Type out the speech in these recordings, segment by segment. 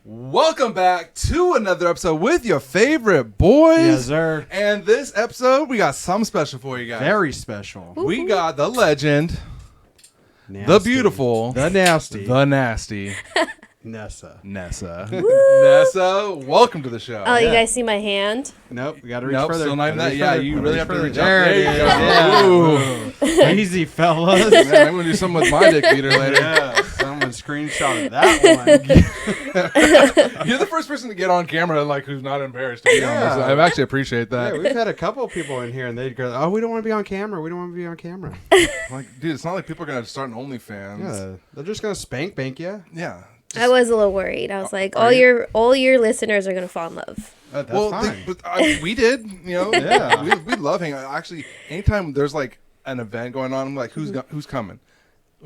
Welcome back to another episode with your favorite boys. Yes, sir. And this episode, we got something special for you guys. Very special. We got the legend, Nasty. the beautiful, The nasty. the nasty Nessa. Nessa. Nessa, welcome to the show. Oh, you guys see my hand? Nope, we gotta reach Nope, further. still not even Gotta that. reach Yeah, further. you Gotta really have to reach out. There it There is. you go. Yeah. Easy, fellas. Man, I'm going to do something with my dick beater later. Yeah, someone screenshotted that one. You're the first person to get on camera like who's not embarrassed to be on this. Yeah. I actually appreciate that. Yeah, we've had a couple people in here, and they'd go, "Oh, we don't want to be on camera. We don't want to be on camera." Like, dude, it's not like people are going to start an OnlyFans. Yeah, they're just gonna spank bank you. Yeah. I was a little worried. I was like, are all your listeners are gonna fall in love. That's Well, fine. we did, you know. Yeah. we love hanging out. Actually, anytime there's like an event going on, I'm like, who's coming?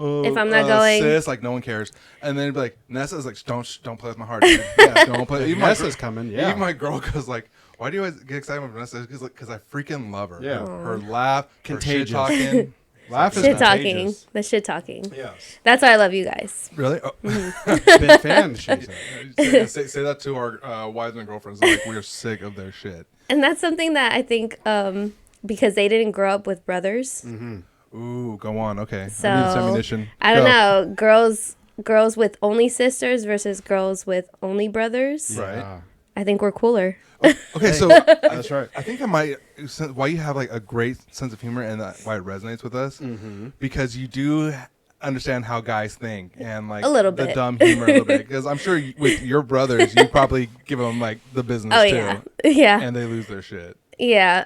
If I'm not going, sis, like no one cares. And then it'd be like, Nessa's like, don't play with my heart. Dude. Yeah, don't play. Even Nessa's coming. Yeah. Even my girl goes like, why do you always get excited when Vanessa? Because I freaking love her. Yeah. Her laugh, Contagious. her shit talking. Laugh is shit talking, contagious. the shit talking. Yes. That's why I love you guys. Really? Oh. Big fan. She said. say that to our wives and girlfriends. Like, we're sick of their shit. And that's something that I think, because they didn't grow up with brothers. Ooh, go on. Okay. So, I need this ammunition. I don't Go. know, girls with only sisters versus girls with only brothers. Right. Yeah. I think we're cooler. Okay, so That's right. I think that might why you have like a great sense of humor and why it resonates with us because you do understand how guys think and like A little the bit. dumb humor a little bit because I'm sure with your brothers you probably give them like the business Oh too yeah, yeah, and they lose their shit. yeah.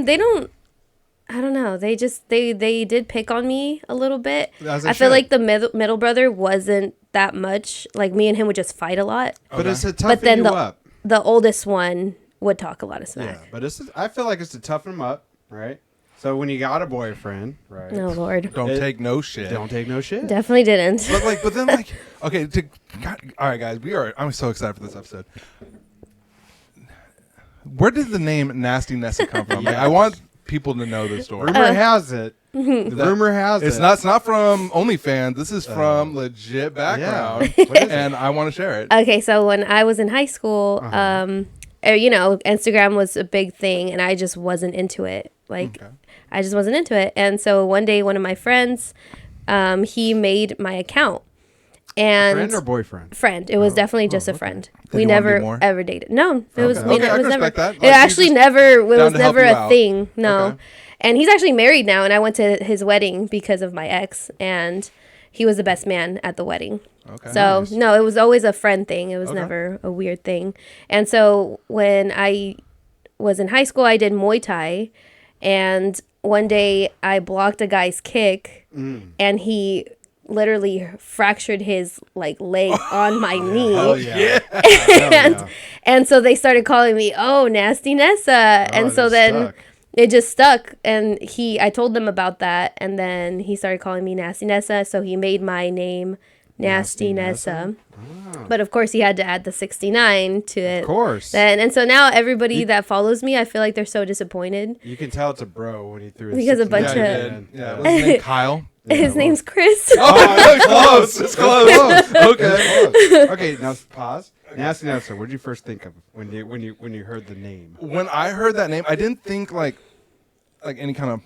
They don't. I don't know. They just they did pick on me a little bit. As they I feel should. like the middle brother wasn't that much. Like me and him would just fight a lot. But Okay. it's to toughen But then you the up. the oldest one would talk a lot of Yeah, smack. but I feel like it's to toughen them up, right? So when you got a boyfriend, right? Oh Lord, Don't It- take no shit. Don't take no shit. definitely didn't. But then like okay, all right guys, I'm so excited for this episode. Where did the name Nasty Nessa come from? Like, I want people to know the story. Rumor has it. The rumor has it. It's not from OnlyFans. This is from legit background, Yeah. What is it? and I want to share it. Okay, so when I was in high school, Instagram was a big thing, and I just wasn't into it. Like, Okay. I just wasn't into it. And so one day, one of my friends, he made my account, and Friend or boyfriend? friend. It was definitely just a friend. Did We you wanna be never more? ever dated. No, it was. Okay. We Okay, I it was can never. respect that. It Like, you actually just never. It down was to help never you a out. thing. No, Okay. and he's actually married now. And I went to his wedding because of my ex, and he was the best man at the wedding. Okay. So Nice. no, it was always a friend thing. It was Okay. never a weird thing. And so when I was in high school, I did Muay Thai, and one day I blocked a guy's kick, and he literally fractured his like leg on my knee. Oh yeah. and, and so they started calling me, "Oh, Nasty Nessa," and so then it just stuck. And I told them about that, and then he started calling me Nasty Nessa. So he made my name Nasty Nessa. But of course, he had to add the 69 to it. Of course. Then and so now everybody that follows me, I feel like they're so disappointed. You can tell it's a bro when he threw his Because a 69 bunch Yeah, of- you in. did. Yeah. What's his name? Kyle. His name's Chris. Oh, it's close. It's close. Okay. Close. Okay, now pause. Nasty Nessa, what did you first think of when you heard the name? When I heard that name, I didn't think like any kind of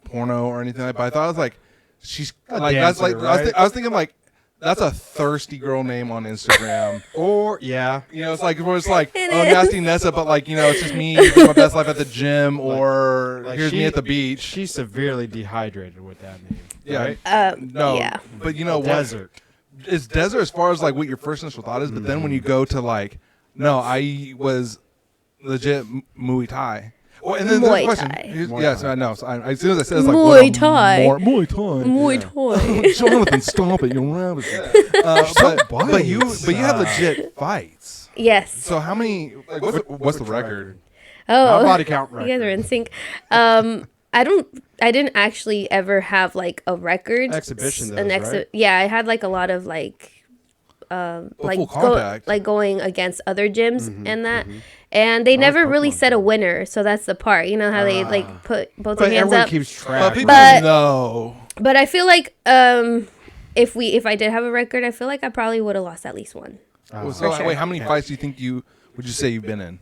porno or anything like that. But I thought it was like she's like that's dancer, like right? I was thinking like that's a thirsty girl name on Instagram. Or yeah, You know, it's like where it's like, It oh, is. Nasty Nessa, but like, you know, it's just me living my best life at the gym, or like here's me at the beach. She's severely dehydrated with that name. Yeah, right? no, yeah. but you know what? Desert. It's desert as far as like what your first initial thought is, but then when you go to like, no, I was legit Muay Thai. Oh, and then there's a Muay question. Thai. Here's- Muay Yes, Thai. I know. So as soon as I said, it's like Muay what a Thai. Muay Thai. Muay Thai. Jonathan, stop it! You're rabbit. But you have legit fights. Yes. So how many? Like, what's the record? Not Oh, body count you record. guys are in sync. I didn't actually ever have like a record Exhibition An does, right? Yeah, I had like a lot of like like full contact. like going against other gyms and that, and they never really Pokemon set a winner. So that's the part. You know how they like put both But their hands everyone up. keeps But track. people But- know. But I feel like if I did have a record, I feel like I probably would have lost at least one. So For sure. wait, how many fights do you think would you say you've been in?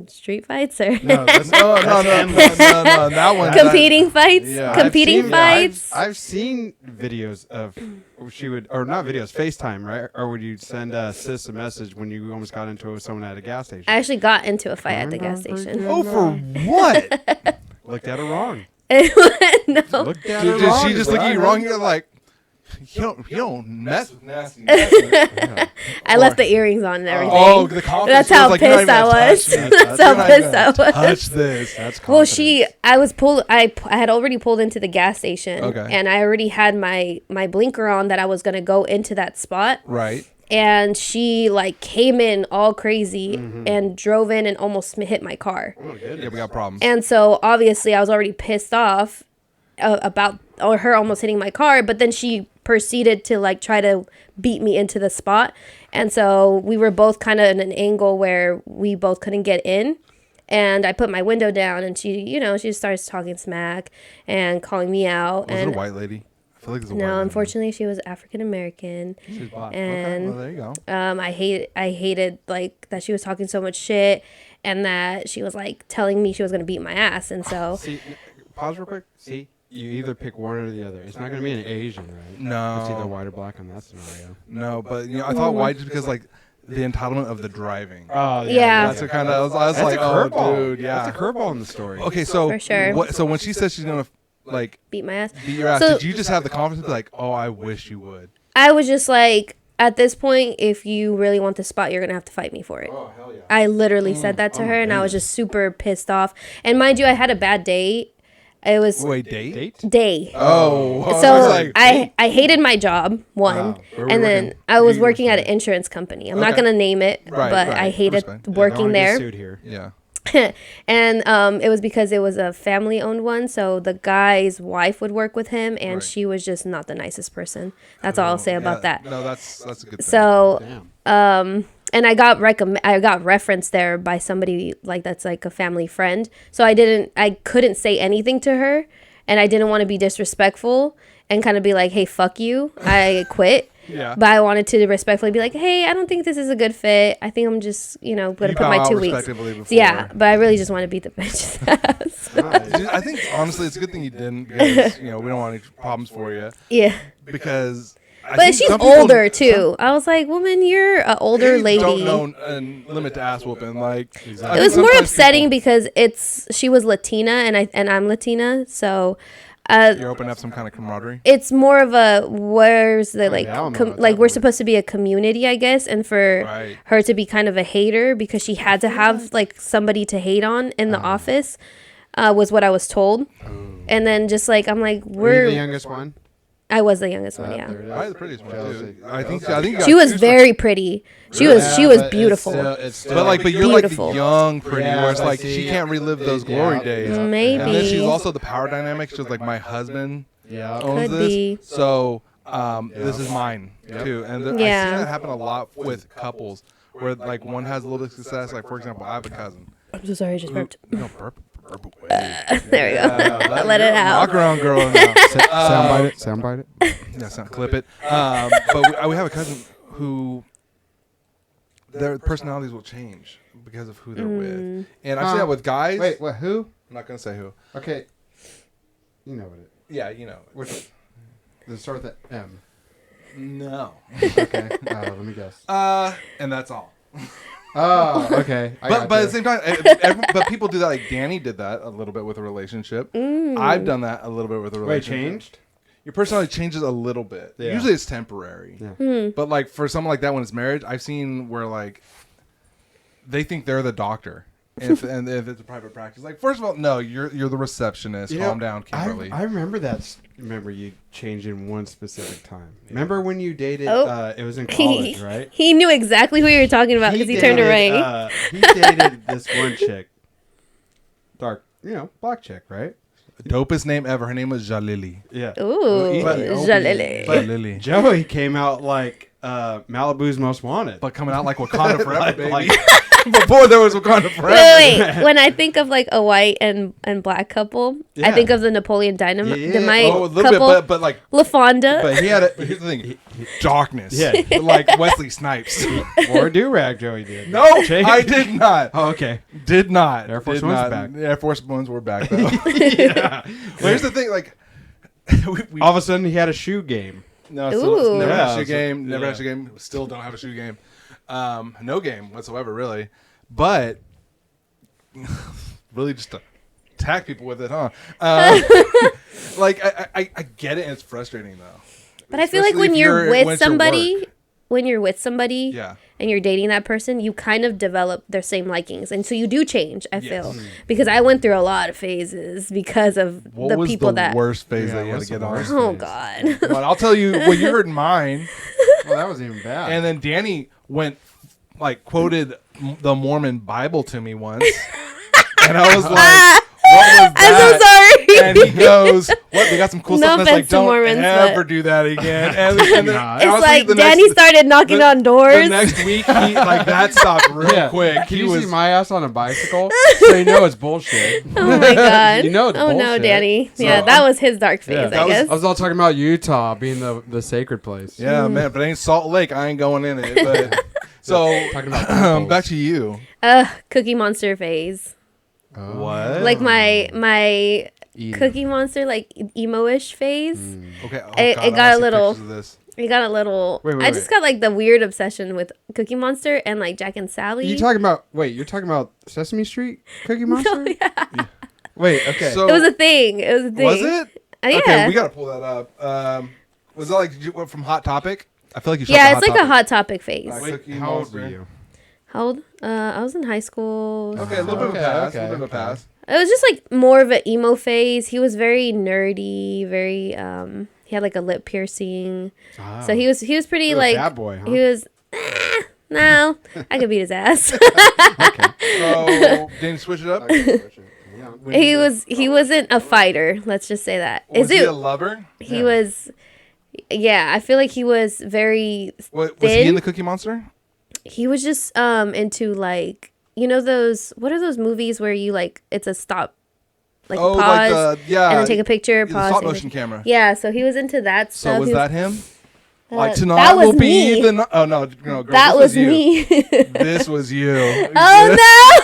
Street fights or No, that's No, that one. competing fights? Yeah. Competing fights? I've seen videos of or not videos, FaceTime, right? Or would you send sis a message when you almost got into it with someone at a gas station? I actually got into a fight at the gas station. Oh, for what? Looked at her wrong. No. Looked at her Did wrong. she just look at you bro. wrong? You're like, you don't mess with nasty. I left the earrings on and everything. Oh, the confidence. That's She was how like, "You're not pissed I even gonna was. touch me. That's You're how not pissed even I gonna was. Touch this. That's Well, confidence. I was pulled. I had already pulled into the gas station, Okay. and I already had my blinker on that I was gonna go into that spot. Right. And she like came in all crazy and drove in and almost hit my car. Yeah, we got problems. And so obviously I was already pissed off about her almost hitting my car, but then she proceeded to like try to beat me into the spot. And so we were both kind of in an angle where we both couldn't get in. And I put my window down and she just starts talking smack and calling me out. Was and it a white lady? I feel like it's a white no, lady. unfortunately she was African American. She's black. And Well, there you go. I hated like that she was talking so much shit and that she was like telling me she was gonna beat my ass. And so See, pause real quick. See, you either pick one or the other. It's not going to be an Asian, right? No. It's either white or black in that scenario. No, but I thought white just because like the entitlement of the driving. Oh, Yeah. That's what kind of. I was That's like, a oh, curveball. dude, yeah. That's a curveball in the story. Okay, so For sure. So when she says she's gonna like beat my ass. beat your ass, So- did you just have the confidence to be like, oh, I wish you would? I was just like, at this point, if you really want the spot, you're gonna have to fight me for it. Oh hell yeah. I literally said that to her, and I was just super pissed off. And mind you, I had a bad date. It was Wait, date? day. Oh, I So was like, I hated my job, one, Wow. Where were and you then working? I was You working at working an insurance company. I'm not Okay. gonna name it, Right, but right. I hated Respect. Don't working wanna get there. sued here. yeah. And it was because it was a family owned one, so the guy's wife would work with him, and Right. she was just not the nicest person. That's all I'll say about Yeah, that. No, that's a good thing. So Damn. and I got referenced there by somebody like that's like a family friend. So I couldn't say anything to her, and I didn't want to be disrespectful and kind of be like, hey, fuck you, I quit. Yeah. But I wanted to respectfully be like, hey, I don't think this is a good fit. I think I'm just, gonna You put bow my out 2 weeks. respectively before. Yeah, but I really just want to beat the bitch's ass. Dude, I think honestly, it's a good thing you didn't because we don't want any problems for you Yeah. because. I But think she's some people- older too. I was like, woman, you're an older They lady. Don't know and limit to ass whooping. Like I It think was more sometimes upsetting because she was Latina and I'm Latina, so You're opening up some kind of camaraderie. it's more of a where's the like yeah, I don't know com- about like that we're one. supposed to be a community, I guess, and for Right. her to be kind of a hater because she had to have like somebody to hate on in the office was what I was told. And then just like I'm like Were you the we're youngest one? I was the youngest one, There yeah. it is. Probably the prettiest one Jealousy. too. I think you got She was two very pretty. She was but beautiful. It's still, But you're like the Beautiful. young pretty, Yeah, where it's I like see. she can't relive those glory Yeah. days. Maybe. And then she's also the power dynamic. She's like my husband yeah. owns Could this, be. so this is mine too. And I've Yeah. seen that happen a lot with couples where like one has a little bit of success. Like for example, I have a cousin. I'm so sorry, I just burped. No, burp away. There we go. Let it out. Rock around, girl. Now. Soundbite it. Soundbite it. Yeah, sound clip it. But we have a cousin who their personalities will change because of who they're with, and I've seen that with guys. Wait, what? Who? I'm not gonna say who. Okay. You know what it. Yeah, you know. Which? Does it start with the M? No. Okay. Let me guess. And that's all. Oh, okay. But at the same time, but people do that. Like Danny did that a little bit with a relationship. I've done that a little bit with a Wait, relationship. changed? Your personality changes a little bit. Yeah. Usually it's temporary. Yeah. But like for someone like that when it's marriage, I've seen where like they think they're the doctor. If it's a private practice. Like first of all, no, you're the receptionist. Calm down, Kimberly. I remember that. Remember you changed in one specific time. Remember when you dated? Oh. It was in college, right? He knew exactly who you were talking about because he turned dated, around. he dated this one chick, dark, black chick, right? Dopest name ever. Her name was Jalili. Yeah. Ooh, But- Jalele. But Jalili. Joey came out like Malibu's Most Wanted. But coming out like Wakanda forever, baby. Before there was Wakanda Forever. Wait. When I think of like a white and black couple, I Yeah. think of the Napoleon Dynamite Oh, a little couple. bit, but like, LaFonda. But he had a but here's the thing: darkness. Yeah. Like Wesley Snipes. or do rag. Joey did. No, Change. I did not. Oh, okay. Did not. Air Force Did One's not. back. Air Force Ones were back though. Yeah. But here's the thing: like, we All of a sudden, he had a shoe game. no, Ooh. so never had Yeah, a shoe so- game. Never yeah. had a shoe game. Still don't have a shoe game. No game whatsoever, really. But really, just to attack people with it, huh? Like, I get it, and it's frustrating though. But I feel like Especially when if you're when with it's your somebody, work. when you're with somebody, Yeah. and you're dating that person, you kind of develop their same likings, and so you do change. I feel Yes. because I went through a lot of phases because of What the was people the that. worst phase Yeah, that you had what's to get the on? worst? Oh phase? God. Well, I'll tell you. Well, you heard mine, Well, that wasn't even bad. and then Danny went like quoted the Mormon Bible to me once, and I was like, "What was I'm so that?" sorry. And he goes, "What? They got some cool No stuff." And it's like, offense to "Don't Mormons, ever but- do that again." And then, Nah. It's honestly, like the Danny next, started knocking the- on doors. The next week, he, like that stopped real quick. Can He you was see my ass on a bicycle? So you know it's bullshit. Oh my God. You know it's Oh no, bullshit. Danny. So, Yeah, that was his dark phase, Yeah. I That was- guess. I was all talking about Utah being the sacred place. yeah, man. But it ain't Salt Lake. I ain't going in it. But so Talking about temples. back to you. Cookie Monster phase. Oh. What? Like my Eating. Cookie Monster, like emo-ish phase. Okay. Oh, It- God, it I got wanna a see little- pictures of this. It got a little. Wait, I just got like the weird obsession with Cookie Monster and like Jack and Sally. You talking about? Wait, you're talking about Sesame Street Cookie Monster? Wait, okay. So It was a thing. It was a thing. was it? Yeah. Okay, we gotta pull that up. Was that like did you went from Hot Topic? I feel like you. shot Yeah, the it's like Topic. a Hot Topic phase. Like- Wait, Cookie how old Monster. were you? How old? I was in high school. Okay, a little bit of a Okay, pass. okay, a little bit of a okay. pass. It was just like more of an emo phase. He was very nerdy, very he had like a lip piercing. Ah. So he was pretty You're a like bad boy, huh? he was no, I could beat his ass. So Danny, switch it up. he wasn't a fighter, let's just say that. Was he a lover? He was yeah, I feel like he was very Was he thin. in the Cookie Monster? He was just into like you know those what are those movies where you like it's a stop like Oh, pause like the and then take a picture, the pause. stop take a motion picture. camera. Yeah, so he was into that So stuff. was He that him? Like that tonight was will be me. the no. Oh no, girl, that this was you. me. This was you. Oh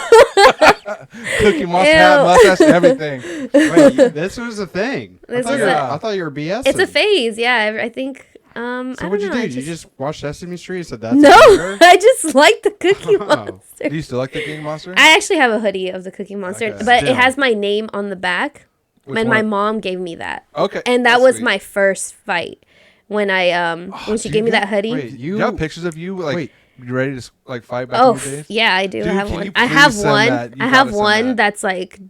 no! Cookie Monster hat, Ew. mustache, and everything. Wait, this was a thing. This I thought was you were- a- I thought you were BS. It's a phase, yeah. I think. So I what'd don't you know, do? I You just watched Sesame Street and said that's no, better? I just like the Cookie Oh. Monster. Do you still like the Cookie Monster? I actually have a hoodie of the Cookie Monster, Okay. but Still. it has my name on the back. Which And my one? mom gave me that, Okay, and that that's was sweet. my first fight when I when she do gave me you- that hoodie. Wait, Do you you have pictures of you like Wait. you ready to like fight back Oh in the days? yeah, I do. Dude, I have can one. you I please have send one. that? You I gotta have send one that. that's like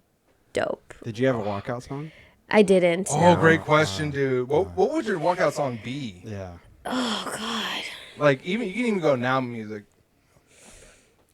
dope. Did you have a walkout song? I didn't. Oh, no. great question, dude. What would your walkout song be? Yeah. Oh god. Like even you can even go now music.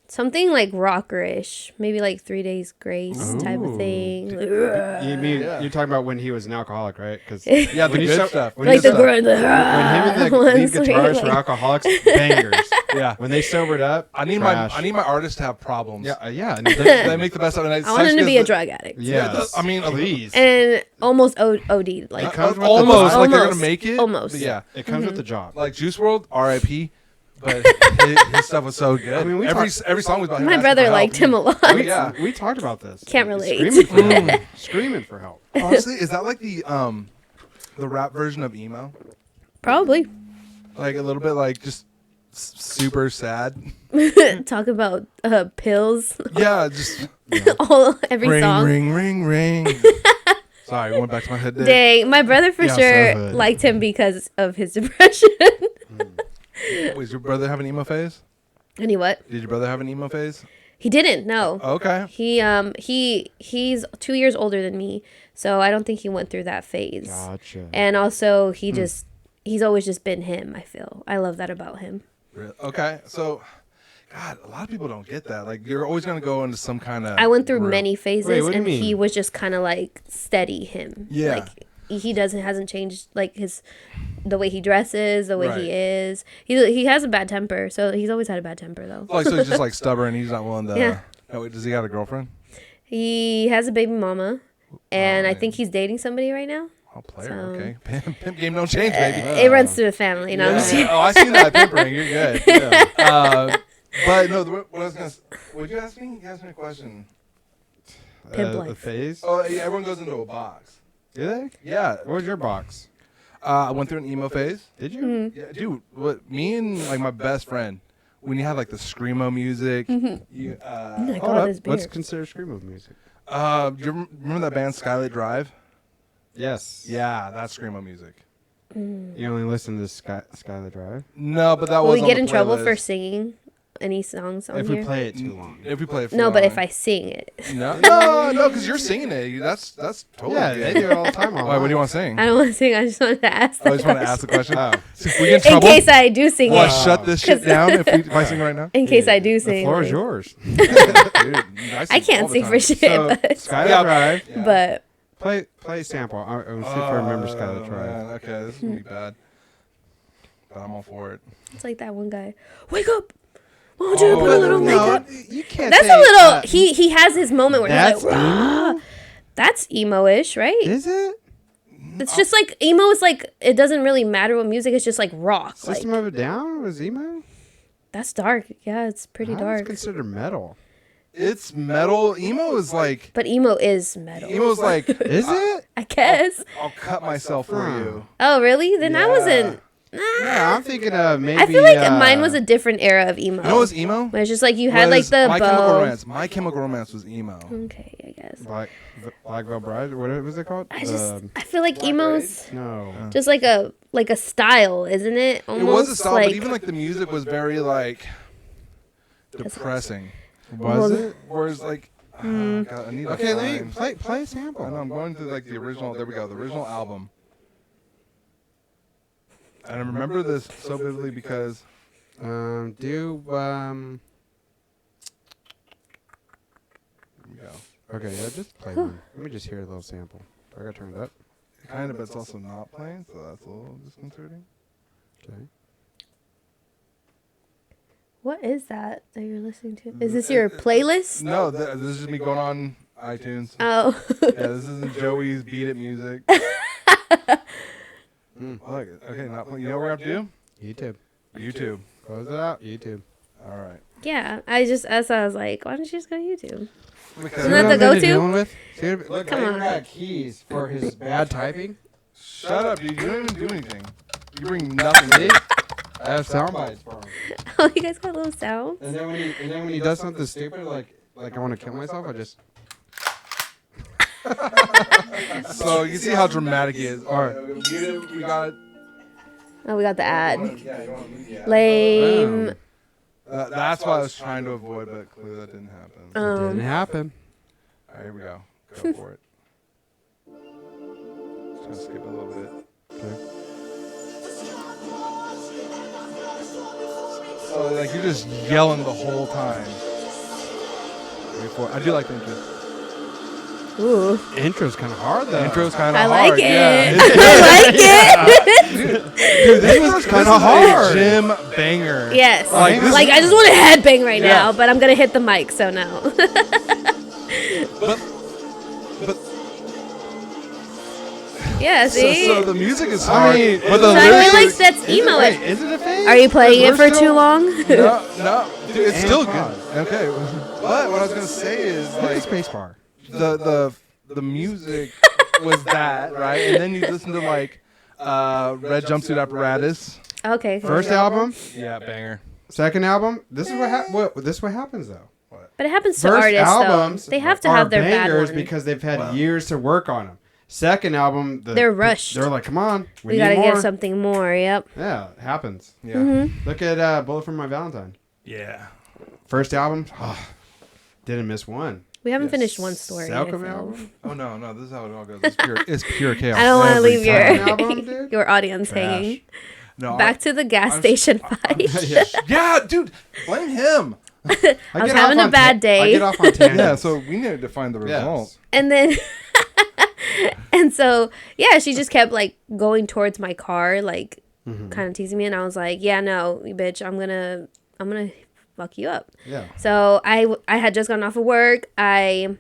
Something like rockerish, maybe like 3 Days Grace type of Ooh. thing. You mean Yeah. you're talking about when he was an alcoholic, right? Because Yeah, the when you good start- stuff. when Like you the start- grind. when him and the lead ones where you're guitarist were like- alcoholics, bangers. Yeah. When they sobered up, I need trash. my artists to have problems. Yeah, yeah. and They make the best of it. I want him to be a drug addict. Yeah, I mean, please. And almost OD. Like It comes with almost the like they're gonna Almost. make it. Almost. But yeah, It comes with the job. like Juice World, R.I.P. But his stuff was so good. I mean, we every talk- every song was about him my asking brother for help. liked him a lot. Oh, yeah. We talked about this. Can't relate. Screaming for help. Screaming for help. Honestly, is that like the rap version of emo? Probably. Like a little bit like just super sad. Talk about pills. Yeah, just Every ring, song. ring, ring, ring. Sorry, went back to my head there. Dang, my brother for Yeah, so sure hood. liked him because of his depression. Wait, does your brother have an emo phase? And he what? Did your brother have an emo phase? He didn't. No. Okay. He's 2 years older than me, so I don't think he went through that phase. Gotcha. And also, he's always just been him. I feel I love that about him. Really? Okay. So, God, a lot of people don't get that. Like, you're always gonna go into some kind of. I went through many phases, Wait, what do you and mean? he was just kind of like steady him. Yeah. Like, he hasn't changed like the way he dresses, the way he is. He has a bad temper, so he's always had a bad temper though. Like so he's just like stubborn. He's not willing to. Yeah. Oh, does he got a girlfriend? He has a baby mama, and I think he's dating somebody right now. Oh, player. Okay. Pimp game don't change, baby. It runs through the family. You know what I'm saying? Oh, I see that pimpering. You're good. Yeah. But no, what I was gonna. Would you ask me? You asked me a question. Pimp The life. phase? Oh, yeah, everyone goes into a box. Do they? Yeah. What was your box? I went through an emo phase. Did you? Mm-hmm. Yeah, dude. What? Me and like my best friend, when you had like the screamo music. You, What's considered screamo music? do you remember that band Skylit Drive? Yes. Yeah, that's screamo music. You only listen to Skylar Drive? No, but that Will was. we get on in the trouble playlist. for singing any songs on If here? we play it too long. If we play it. For No, but if long. I sing it. No, because you're singing it. That's totally Yeah, good. they do it all the time. Why? What do you want to sing? I don't want to sing. I just wanted to ask. I just want to ask the question. Oh. So if we get in In trouble, case I do sing will I it. shut this shit down if I sing right now? In case I do The sing. floor is like- yours. Dude, I can't sing for shit, So, but Skylar Drive. Yeah. but Play a sample. I'll see if I remember Skylar Drive. Man, okay, this is gonna be bad, but I'm all for it. it's like that one guy. Wake up! Why don't you put a little makeup? You can't. That's say, a little. He has his moment where That's he's like, "Rah." That's emo-ish, right? Is it? It's just like emo is like it doesn't really matter what music. It's just like rock. System Like of a Down was emo. that's dark. Yeah, it's pretty That's dark. considered metal. It's metal. Emo is like. But emo is metal. Emo's like. Is it? I guess. I'll cut myself for you. Oh, really? Then I wasn't. Yeah, I'm thinking of maybe. I feel like mine was a different era of emo. You know what's emo? When it's just like you had like Was the My Chemical bow. Romance. My Chemical Romance was emo. Okay, I guess. Black Veil Bride. What was it called? I just I feel like emo's No. just like a style, isn't it? Almost It was a style, like, but even like the music was very like depressing. Was Well, it? Whereas like, oh, God, I need to Okay, let me find- play a sample. I know I'm going to like the original. There we go. The original album. And I remember this so vividly because Do here we go. okay, yeah, just play one. Let me just hear a little sample. I got turned up. Kind of, but it's also not playing, so that's a little disconcerting. Okay. what is that you're listening to? Is this your playlist? No, this is just me going on iTunes. Oh. Yeah, this isn't Joey's Beat It music. Look, okay, not playing. You know what we're going to have to YouTube. do? YouTube. Close it out. YouTube. All right. Yeah, I was like, why don't you just go to YouTube? Because Isn't that the go-to? Look, Come I even on. got keys for his bad typing. shut up, dude. You don't even do anything. You bring nothing to it. I have sound bites for him. Oh, you guys got little sounds? And then when he does something stupid, like I want to kill myself, I just. So you can see how dramatic he is. All right. We got it. Oh, we got the ad. Yeah, you want me? Yeah. Lame. That's what I was trying to avoid, but clearly that didn't happen. Didn't happen. All right, here we go. Go for it. Just gonna skip a little bit. Okay. So like you're just yelling the whole time. I do like the intro. Ooh. Intro's kind of hard though. The intro's kind of I hard. like it. Yeah. I like it. Dude, this intro's kind of hard. Gym banger. Yes. Like, Like, this I just want to headbang right Yeah. now, but I'm going to hit the mic, so no. But Yeah, see? so the music is hard. mean, but the So I feel lyrics like is- that's emo. Wait, is it a phase? Are you playing it We're for still- too long? no, dude, it's And still pause. good. Okay, but what I was gonna say is Hit like the space bar. the music was that right, and then you listen to like Red Jumpsuit Apparatus. Okay. First album, Yeah, banger. second album. This is what happens though. But it happens to First artists, albums, though. They have to are have their bad bangers one. because they've had years to work on them. Second album, They're rushed. They're like, come on, We need got to more. give something more, yep. Yeah, it happens. Yeah, Mm-hmm. Look at Bullet for My Valentine. yeah. First album, didn't miss one. We haven't finished one story yet, Second so. album, Oh no, this is how it all goes. It's pure chaos. I don't want to every leave time. Second album, dude? your audience Trash. hanging. No, Back to the gas I'm- station fight. yeah, dude, blame him. I was get having off a on bad day. I get off on tangents. Yeah, so we need to find the result. Yes. And then And so, yeah, she just kept like going towards my car, like kind of teasing me. And I was like, yeah, no, bitch, I'm gonna fuck you up. Yeah. So I had just gotten off of work. I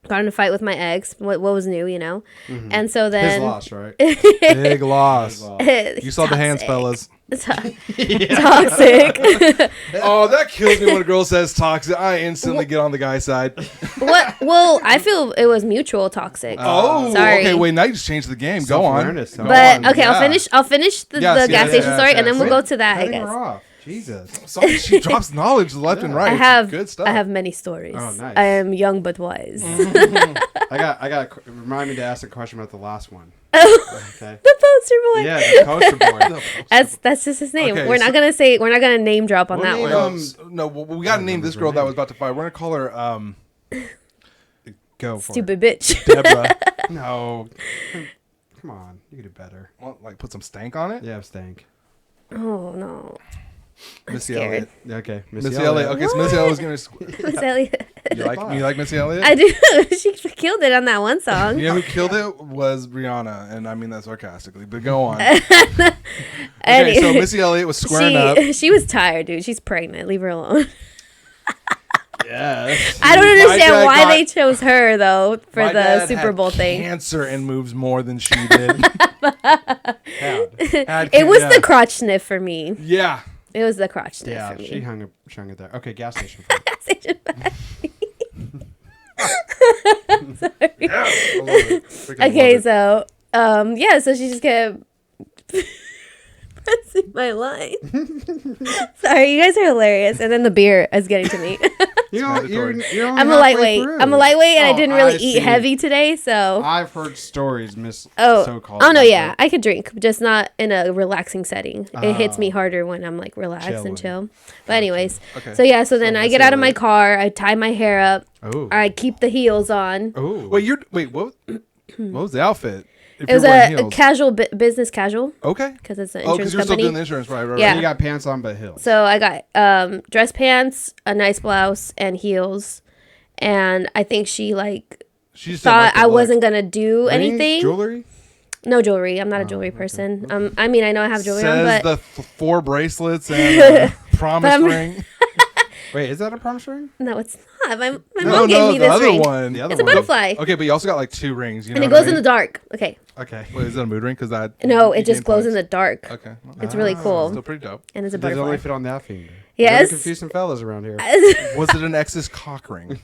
got in a fight with my ex. What was new, you know? And so then His loss, right? Big loss. You saw the hands, fellas. Toxic. Oh, that kills me when a girl says toxic. I instantly get on the guy's side. What? Well, I feel it was mutual toxic. Oh, sorry. Okay, wait, now you just changed the game. Go on. But okay, Yeah. I'll finish the gas station story, and then we'll go to that. I Cutting guess. her off. Jesus. Sorry, she drops knowledge left and right. I have good stuff. I have many stories. Oh, nice. I am young but wise. I got. Remind me to ask a question about the last one. Okay. The poster boy. Yeah, the poster boy. That's just his name. Okay, we're not gonna name drop on that one. No, we got to name this girl that was about to fight. We're gonna call her Go for Stupid bitch. Deborah. it. No. Come on, you can do better. Want, like put some stank on it. Yeah, stank. Oh no. Missy scared. Elliott. Okay, Missy Elliott. Okay, so Missy Elliott was gonna. Miss Elliott. You like Missy Elliott? I do. She killed it on that one song. You know who killed it was Rihanna, and I mean that sarcastically. But go on. Okay, so Missy Elliott was squaring up. She was tired, dude. She's pregnant. Leave her alone. Yeah. I don't understand dad why got- they chose her though for My the dad Super had Bowl thing. Cancer and moves more than she did. It was the crotch sniff for me. Yeah. It was the crotch sniff Yeah, for me. she hung it there. Okay, gas station. Okay, so yeah, so she just kept pressing my line. Sorry, you guys are hilarious. And then the beer is getting to me. You're only I'm a halfway lightweight. through. I'm a lightweight, and I Oh, didn't really I eat see. heavy today, so. I've heard stories, Miss Oh, so-called. oh no, yeah, lightweight. I could drink, just not in a relaxing setting. It hits me harder when I'm like relaxed Chilling. and chill. But anyways, Okay. so yeah, so then I Missy get out of my Elliott. car, I tie my hair up, Oh. I keep the heels on. Oh. Wait, what was the outfit? If It was you're wearing a heels. casual business casual Okay. because it's an Oh, insurance because you're still company. doing the insurance, right? Yeah. You got pants on, but heels. So I got dress pants, a nice blouse, and heels. And I think she like She just didn't thought like the I look. wasn't gonna do Rings, anything. Jewelry. No jewelry. I'm not a jewelry person. I mean, I know I have jewelry on, Says but the 4 bracelets and promise I'm- ring. Wait, is that a promise ring? no, it's not. My No, mom gave me the this other ring. one. The other It's a one. butterfly, Okay, but you also got like 2 rings. You know and it what I goes in mean? the dark. Okay. Okay. Wait, is that a mood ring? Because that. No, you it just gain glows in points. the dark. Okay. Well, It's really cool, still pretty dope. and it's a Does it only butterfly. fit on that finger? Yes. Confuse some fellas around here. Was it an ex's cock ring?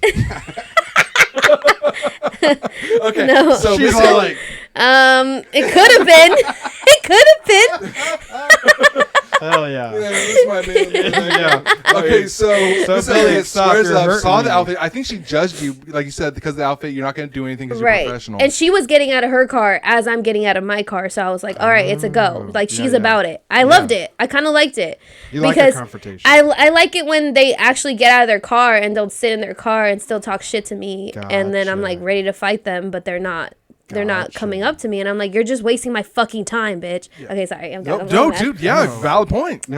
Okay. No. So She's Miss all Elliott- It could have been. It could have been. Hell yeah. Yeah, this might be. Yeah. Okay, so Miss Billy, Elliott stop, squares you're up, hurting saw the me. outfit. I think she judged you, like you said, because of the outfit. You're not going to do anything because you're Right. professional. And she was getting out of her car as I'm getting out of my car. So I was like, all right, it's a go. Like, Yeah, she's yeah. about it. I loved it. I kind of liked it. You like the confrontation. I like it when they actually get out of their car and don't sit in their car and still talk shit to me. And then I'm Gotcha. like ready to fight them, but they're not. They're not Gotcha. coming up to me. And I'm like, you're just wasting my fucking time, bitch. Okay, sorry. I'm done. no, dude, yeah, valid point. Now,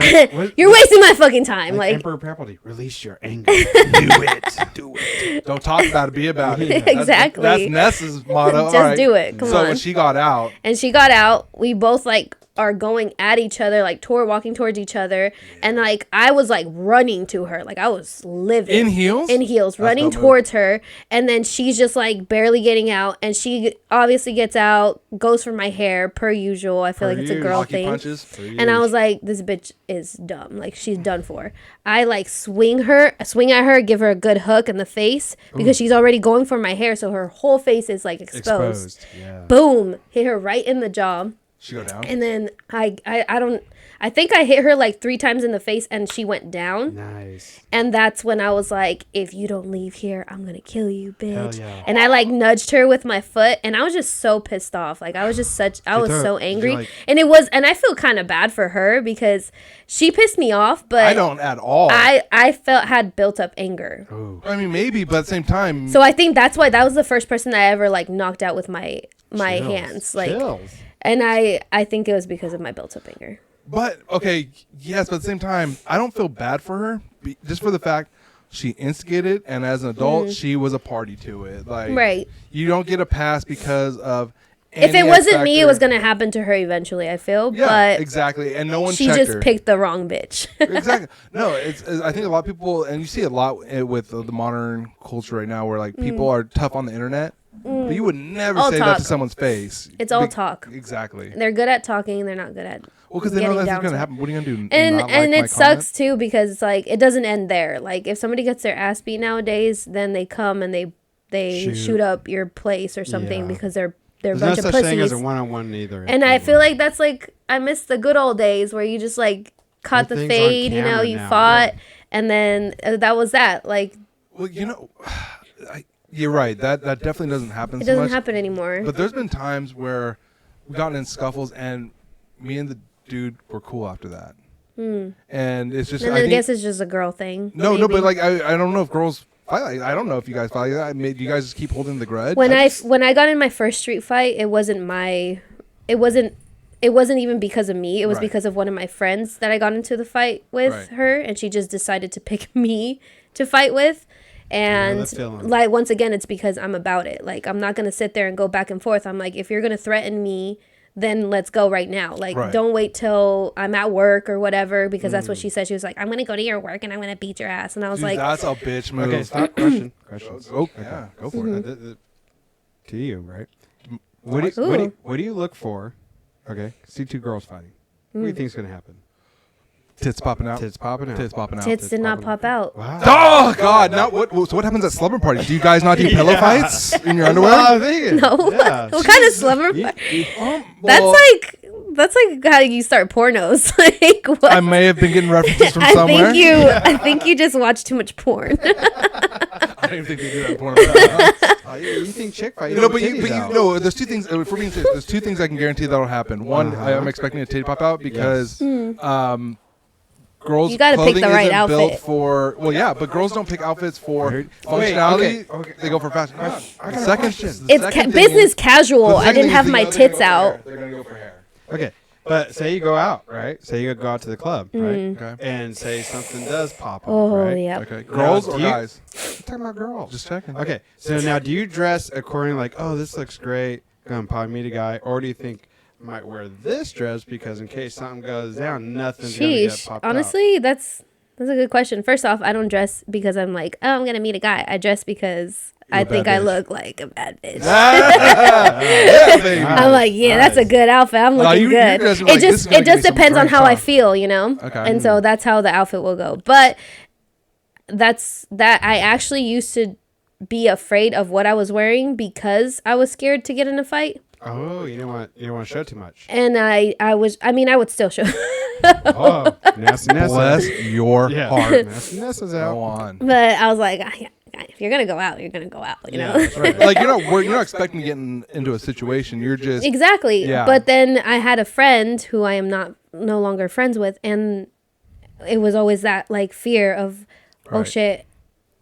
You're wasting my fucking time. like Like, Emperor Palpatine, release your anger. Do it. Don't talk about it, be about it. Exactly. That's Nessa's motto. Just All right. do it. Come so on. when she got out, And she got out. We both like are going at each other, like walking towards each other. And like I was like running to her. Like I was living. in heels, running dope move. towards her. And then she's just like barely getting out. And she obviously gets out, goes for my hair per usual. I feel Per like it's a usual. girl Hockey thing. punches. And I was like, this bitch is dumb. Like she's done for. I like swing at her, give her a good hook in the face because she's already going for my hair. So her whole face is like exposed. Yeah. Boom. Hit her right in the jaw. She go down. And then I think I hit her like 3 times in the face and she went down. Nice. And that's when I was like, if you don't leave here, I'm going to kill you, bitch. Hell yeah. And I like nudged her with my foot and I was just so pissed off. Like I was so angry. like- And I feel kind of bad for her because she pissed me off, but I don't at all. I had built up anger. Oh. I mean, maybe, but at the same time, So I think that's why that was the first person I ever like knocked out with my Chills. hands. Like, Chills. and I think it was because of my built up anger. but okay, yes, but at the same time, I don't feel bad for her just for the fact she instigated, and as an adult, she was a party to it. Like, right. You don't get a pass because of. If it wasn't me, it was gonna happen to her eventually. I feel, yeah, but exactly, and no one. She just picked the wrong bitch. Exactly. No, it's. I think a lot of people, and you see a lot with the modern culture right now, where like people are tough on the internet, but you would never say that to someone's face. It's all talk. Exactly. They're good at talking. They're not good at. Well, because they know that's gonna happen. What are you gonna do? And it sucks too because it's like it doesn't end there. Like if somebody gets their ass beat nowadays, then they come and they shoot up your place or something because they're a bunch of pussies. There's no such thing as a one-on-one either. And I feel like that's like I miss the good old days where you just like caught the fade, you know, you fought, and then that was that. Like, well, you know, you're right. That definitely doesn't happen. It doesn't happen anymore. But there's been times where we've gotten in scuffles, and me and the dude were cool after that. And it's just. And I guess it's just a girl thing. No, but like I don't know if girls. I don't know if you guys fight. Do you guys just keep holding the grudge? When I got in my first street fight, it wasn't even because of me. It was because of one of my friends that I got into the fight with her, and she just decided to pick me to fight with. And like once again, it's because I'm about it. Like I'm not gonna sit there and go back and forth. I'm like, if you're gonna threaten me, then let's go right now. Like, don't wait till I'm at work or whatever, because that's what she said. She was like, I'm going to go to your work and I'm going to beat your ass. And I was like, that's a bitch move. Okay, stop. Questions. Oh, yeah, go for it. To you, right? What do you look for? Okay, see two girls fighting. What do you think is going to happen? Tits popping out. Tits popping out. Tits popping out. Tits did not pop out. Wow. Oh God! Now what? So what happens at slumber parties? Do you guys not do pillow fights in your underwear? No. Yeah. What kind of slumber party? That's like how you start pornos. Like what? I may have been getting references from somewhere. I think you just watch too much porn. I don't even think they do that in porn. You think chick fight? You know, but you know, there's two things. For me, there's two things I can guarantee that'll happen. One, I'm expecting a titty pop out because. Girls, you gotta pick the right outfit. Built for, well, yeah, but girls don't pick outfits for functionality. Okay. They go for fashion. It's business casual. I didn't have my tits out. They're gonna go for hair. Okay, but say you go out, right? Say you go out to the club, right? Okay. And say something does pop up, right? Yeah. Okay. Girls or guys? I'm talking about girls. Just checking. Okay. So now, do you dress according like, oh, this looks great, gonna probably meet a guy, or do you think? Might wear this dress because in case something goes down, nothing's gonna get popped honestly, out. That's a good question. First off, I don't dress because I'm like, oh, I'm gonna meet a guy. I dress because I think I look like a bad bitch. I'm like, that's a good outfit. I'm looking good. It just depends on how I feel, you know. Okay. And so that's how the outfit will go. But I actually used to be afraid of what I was wearing because I was scared to get in a fight. Oh, you don't want to show too much. And I would still show. Oh, Nessa. Bless your heart. Nessa's out. Go on. But I was like, if you're gonna go out, you're gonna go out. You know, that's right. Like you're not expecting to get into a situation. You're just exactly. Yeah. But then I had a friend who I am no longer friends with, and it was always that like fear of, oh shit,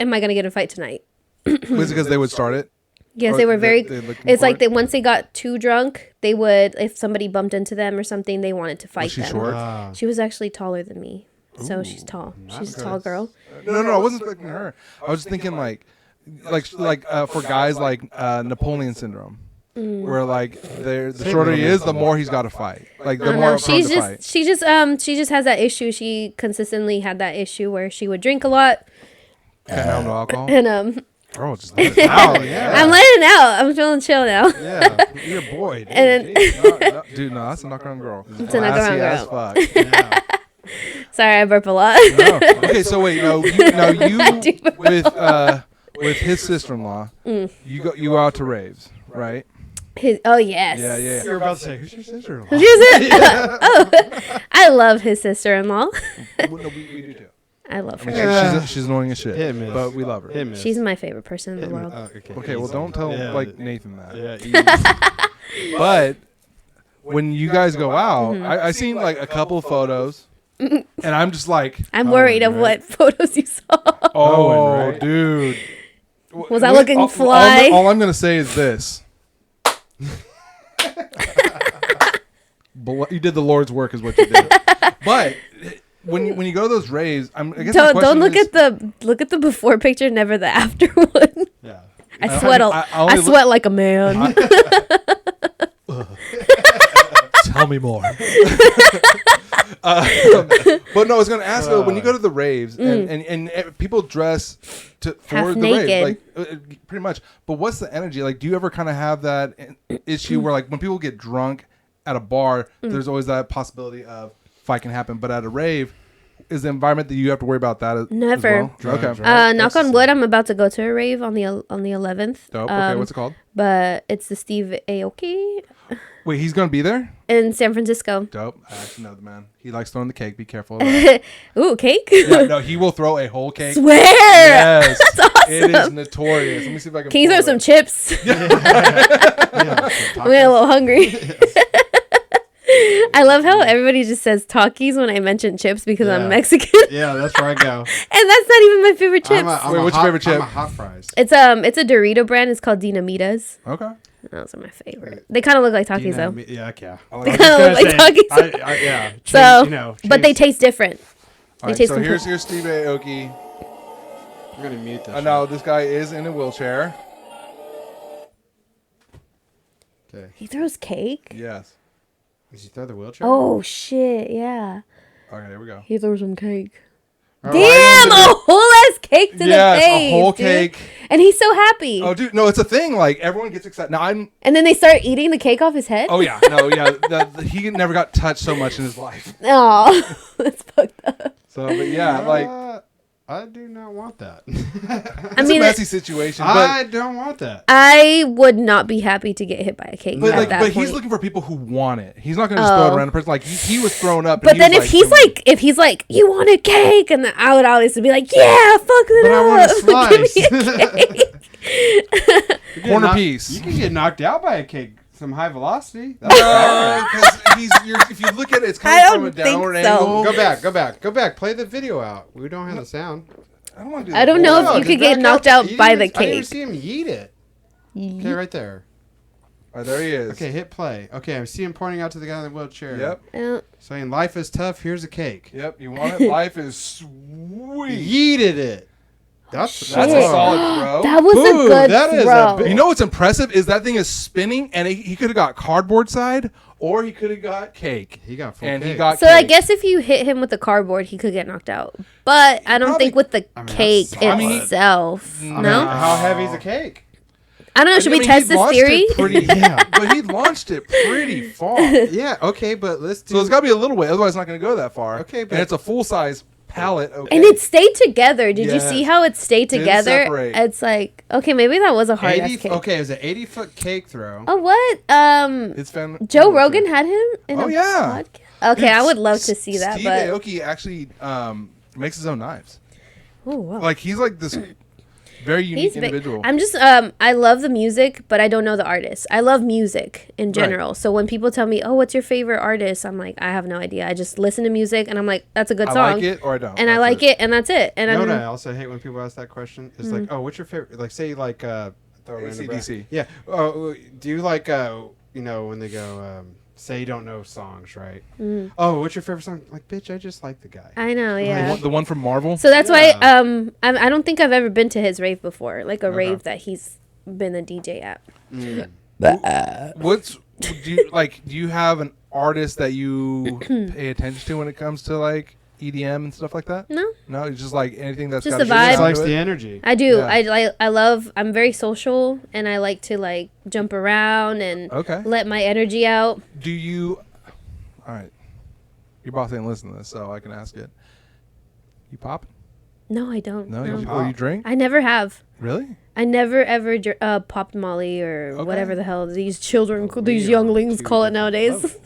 am I gonna get in a fight tonight? Was it because they would start it? Yes, they were very. It's like once they got too drunk, they would, if somebody bumped into them or something, they wanted to fight them. Was she short? She was actually taller than me, so she's tall. She's a tall girl. No, I wasn't expecting her. I was just thinking like for guys like Napoleon syndrome, where like the shorter he is, the more he's got to fight. Like the more she just has that issue. She consistently had that issue where she would drink a lot. And no alcohol. And Girl, just let it out. Yeah. I'm letting it out. I'm feeling chill now. Yeah, you're a boy. Dude. And Dude, no, that's a knock around girl. It's a knock around girl. As fuck. Yeah. Sorry, I burp a lot. No. Okay, so wait, you with his sister-in-law, you go out to raves, right? Oh yes. Yeah. You were about to say, who's your sister-in-law? Oh, I love his sister-in-law. We do too. I love her. She's annoying as shit, but we love her. She's my favorite person in the world. Okay, well, don't tell Nathan that. Yeah, but when you guys go out, I seen like a couple of photos, and I'm just like, I'm worried of what photos you saw. Oh, dude, was I looking fly? All I'm gonna say is this: you did the Lord's work, is what you did. But when you go to those raves, I guess don't look at the before picture, never the after one. Yeah. I sweat like a man. Tell me more. But no, I was going to ask though, when you go to the raves and people dress for half the naked. rave, like pretty much. But what's the energy? Like, do you ever kind of have that issue where like when people get drunk at a bar, there's always that possibility of fight can happen. But at a rave, is the environment that you have to worry about that? Never. As well? Okay. Knock on wood. I'm about to go to a rave on the 11th. Dope. Okay. What's it called? But it's the Steve Aoki Wait, he's gonna be there? in San Francisco. Dope. I actually know the man. He likes throwing the cake. Be careful. About it. Ooh, cake. Yeah, no, he will throw a whole cake. Swear. Yes, That's awesome. it is notorious. Let me see if I can. Can you pull throw it some up. chips? Yeah. I'm getting a little hungry. I love how everybody just says Takis when I mention chips because I'm Yeah. Mexican. Yeah, that's where I go. And that's not even my favorite chips. Wait, what's your favorite chip? I'm a hot fries. It's a Dorito brand. It's called Dinamitas. Okay. Those are my favorite. They kind of look like Takis though. Yeah, yeah. They kind of look like Takis. Yeah. So, but they taste different. All right, taste so complete. here's Steve Aoki. I'm gonna mute this. Now this guy is in a wheelchair. Okay. He throws cake. Yes. Does he throw the wheelchair? Oh shit! Yeah, Okay, here we go. he throws some cake. Oh, Damn, a whole ass cake to the Yes, face. a whole dude. cake. And he's so happy. Oh, dude, no, it's a thing. Like everyone gets excited. Now I'm. And then they start eating the cake off his head. Oh yeah, no, yeah. He never got touched so much in his life. Oh, that's fucked up. So, but yeah, like I do not want that. it's a messy situation. But I don't want that. I would not be happy to get hit by a cake. But at like, that but point. he's looking for people who want it. He's not going to just throw it around a person. Like he was thrown up. But and then he if was if he's like, you want a cake, and I would always be like, yeah, fuck it But I want a up. Give me slice. a cake. corner piece. You can get knocked out by a cake. Some high velocity. Because if you look at it, it's I coming from don't a think downward so. angle. Go back. Play the video out. We don't have the sound. I don't want to do I don't know if you Just could get back knocked up. out You by didn't the even- I didn't cake. see him yeet it. Okay, right there. All right, there he is. Okay, hit play. Okay, I see him pointing out to the guy in the wheelchair. Yep. Saying life is tough. Here's a cake. Yep. You want it? Life is sweet. Yeeted it. That's Shit. That's a solid throw. That was Ooh, a good that is a throw. big- You know what's impressive is that thing is spinning, and he could have got cardboard side, or he could have got cake. He got full And cake. he got So cake. I guess if you hit him with the cardboard, he could get knocked out. But I don't Probably- think with the that's cake solid. itself. I mean, No? how heavy is a cake? I don't know. Should we he test this launched theory? it pretty, yeah, but he launched it pretty far. Yeah. Okay, but let's do. So it's got to be a little way, otherwise it's not going to go that far. Okay, but- and it's a full size pallet. Okay. And it stayed together. Did you Yes. see how it stayed Didn't together? separate. It's like, okay, maybe that was a hard ass 80. cake. Okay, it was an 80-foot cake throw. Oh, what? It's fan- Joe Rogan had him in Oh, a yeah. podcast? Okay, Dude, I would love to see that, Steve but Aoki actually makes his own knives. oh wow. Like he's like this very unique He's big. individual. I'm just I love the music, but I don't know the artist. I love music in general. So when people tell me, "Oh, what's your favorite artist?" I'm like, I have no idea. I just listen to music and I'm like, that's a good I song. like it or I don't. And I like it and that's it. And You know I'm what I also hate when people ask that question? It's like, oh, what's your favorite? Like, say, like, throw a random brand. AC/DC. Yeah. Oh, do you like, you know, when they go, say you don't know songs, right? Oh, what's your favorite song? Like, bitch, I just like the guy. I know, yeah. The one from Marvel. So that's why Yeah. I don't think I've ever been to his rave before, like a rave that he's been a DJ at. What's do you like? Do you have an artist that you pay attention to when it comes to like EDM and stuff like that? No, No, it's just like anything that's Just got the a vibe. good Just sound likes to the it? energy. I do. Yeah. I love. I'm very social and I like to like jump around and Okay. let my energy out. Do you? All right. Your boss ain't listening to this, so I can ask it. You pop? No, I don't. No, No. or you drink? I never have. Really? I never ever popped Molly or Okay. whatever the hell these children, these younglings call it nowadays.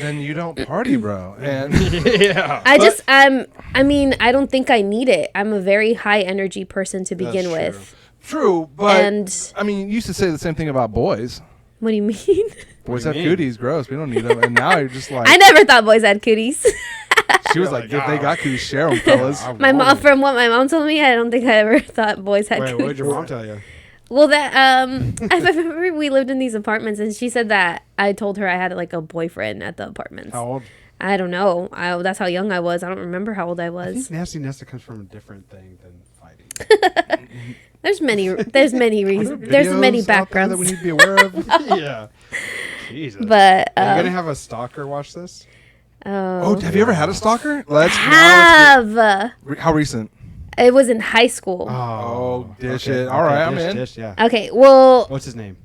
Then you don't party, bro. And Yeah. I mean, I don't think I need it. I'm a very high energy person to begin That's with. true, but And I mean, you used to say the same thing about boys. what do you mean? Boys do have you mean? cooties, gross. We don't need them. And now you're just like, I never thought boys had cooties. she was like, if they got cooties, share them, fellas. My mom, from what my mom told me, I don't think I ever thought boys had Wait, cooties. what did your mom tell you? Well, that I remember we lived in these apartments, and she said that I told her I had like a boyfriend at the apartments. How old? I don't know. That's how young I was. I don't remember how old I I was. think Nasty Nessa comes from a different thing than fighting. There's many reasons. There's many backgrounds that we need to be aware of. Yeah. Jesus. But are you gonna have a stalker watch this? Oh, have you ever had a stalker? Let's how recent? It was in high school. Oh, dish it. All right, I'm in. Dish, yeah. Okay, well, What's his name?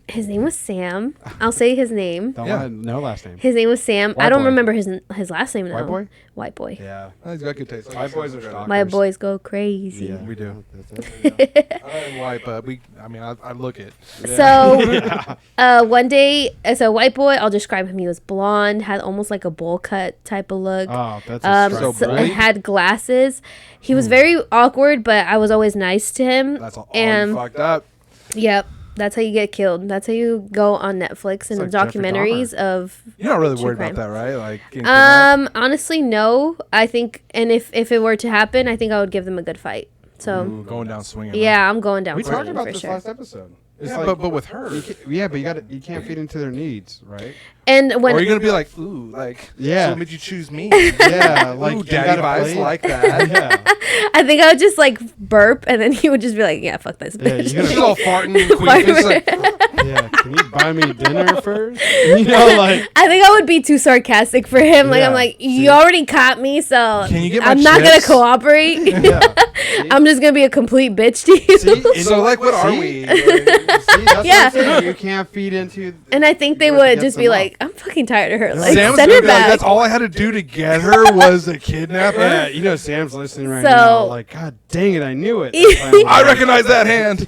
his name was Sam. I'll say his name. Don't want no last name. His name was Sam. White I don't boy. remember his last name though. White boy? White boy. Yeah. Oh, he's got good taste. White boys are stalkers. My boys go crazy. Yeah, We do. That's it. I'm white, but I look it. So, one day, as a white boy, I'll describe him. He was blonde, had almost like a bowl cut type of look. Oh, that's a So strike. bright. Had glasses. He was very awkward, but I was always nice to him. That's all and you fucked up. yep, that's how you get killed. That's how you go on Netflix and like Jeffrey documentaries of. You're not really True worried crime. about that, right? Like, getting kidnapped? Honestly, no. I think, and if it were to happen, I think I would give them a good fight. So, Ooh, going down swinging. yeah, I'm going down. We talked swinging about for this sure. last episode. It's Yeah, like, but with her. but you can't feed into their needs, right? And Or when are you gonna be like, ooh, like, Yeah. so what made you choose me? Yeah, like Ooh, you daddy gotta vibes play- like that. Yeah, I think I would just like burp, and then he would just be like, "Yeah, fuck this Yeah, bitch." you gotta- She's all farting, queen. She's like, yeah. Can you buy me dinner first? You know, like I think I would be too sarcastic for him. Like Yeah, I'm like, see? you already caught me, so Can you get my I'm not gonna chips?" cooperate. yeah. I'm just gonna be a complete bitch to you. See, so like, what are see? we? See, that's what Yeah. I'm saying. You can't feed into. And I think they You have to would get just them be up. like, I'm fucking tired of her. Like, Sam's send gonna her be like, back. that's all I had to do to get her was a kidnapper. Yeah, you know Sam's listening right So- now. Like, God dang it, I knew it. I recognize that hand.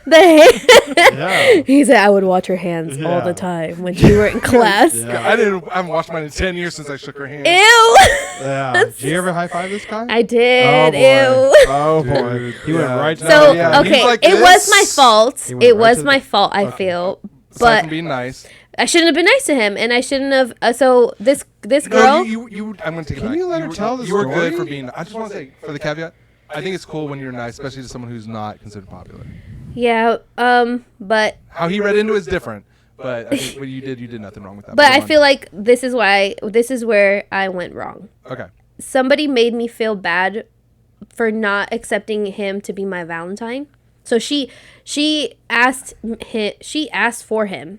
Yeah. He said I would watch her hands all Yeah. the time when she were in class. Yeah. I haven't watched mine in 10 years since I shook her hand. Ew. Yeah. Did you ever high five this guy? I did. Oh, Ew. Oh boy, Dude, he went yeah. right to So Yeah, he's okay, like it was this. my fault. He went It right was to my the- fault. I feel, Aside but from being nice. I shouldn't have been nice to him, and I shouldn't have. So this No, girl. you I'm gonna take it Can back. you let her were- tell the You were good story? for being. I just want to say for the caveat. I think it's cool when you're nice, especially to someone who's not considered popular. Yeah. But How he read into it is different, but I think what you did nothing wrong with that. but Go I on. feel like this is where I went wrong. Okay. Somebody made me feel bad for not accepting him to be my Valentine. So she asked for him,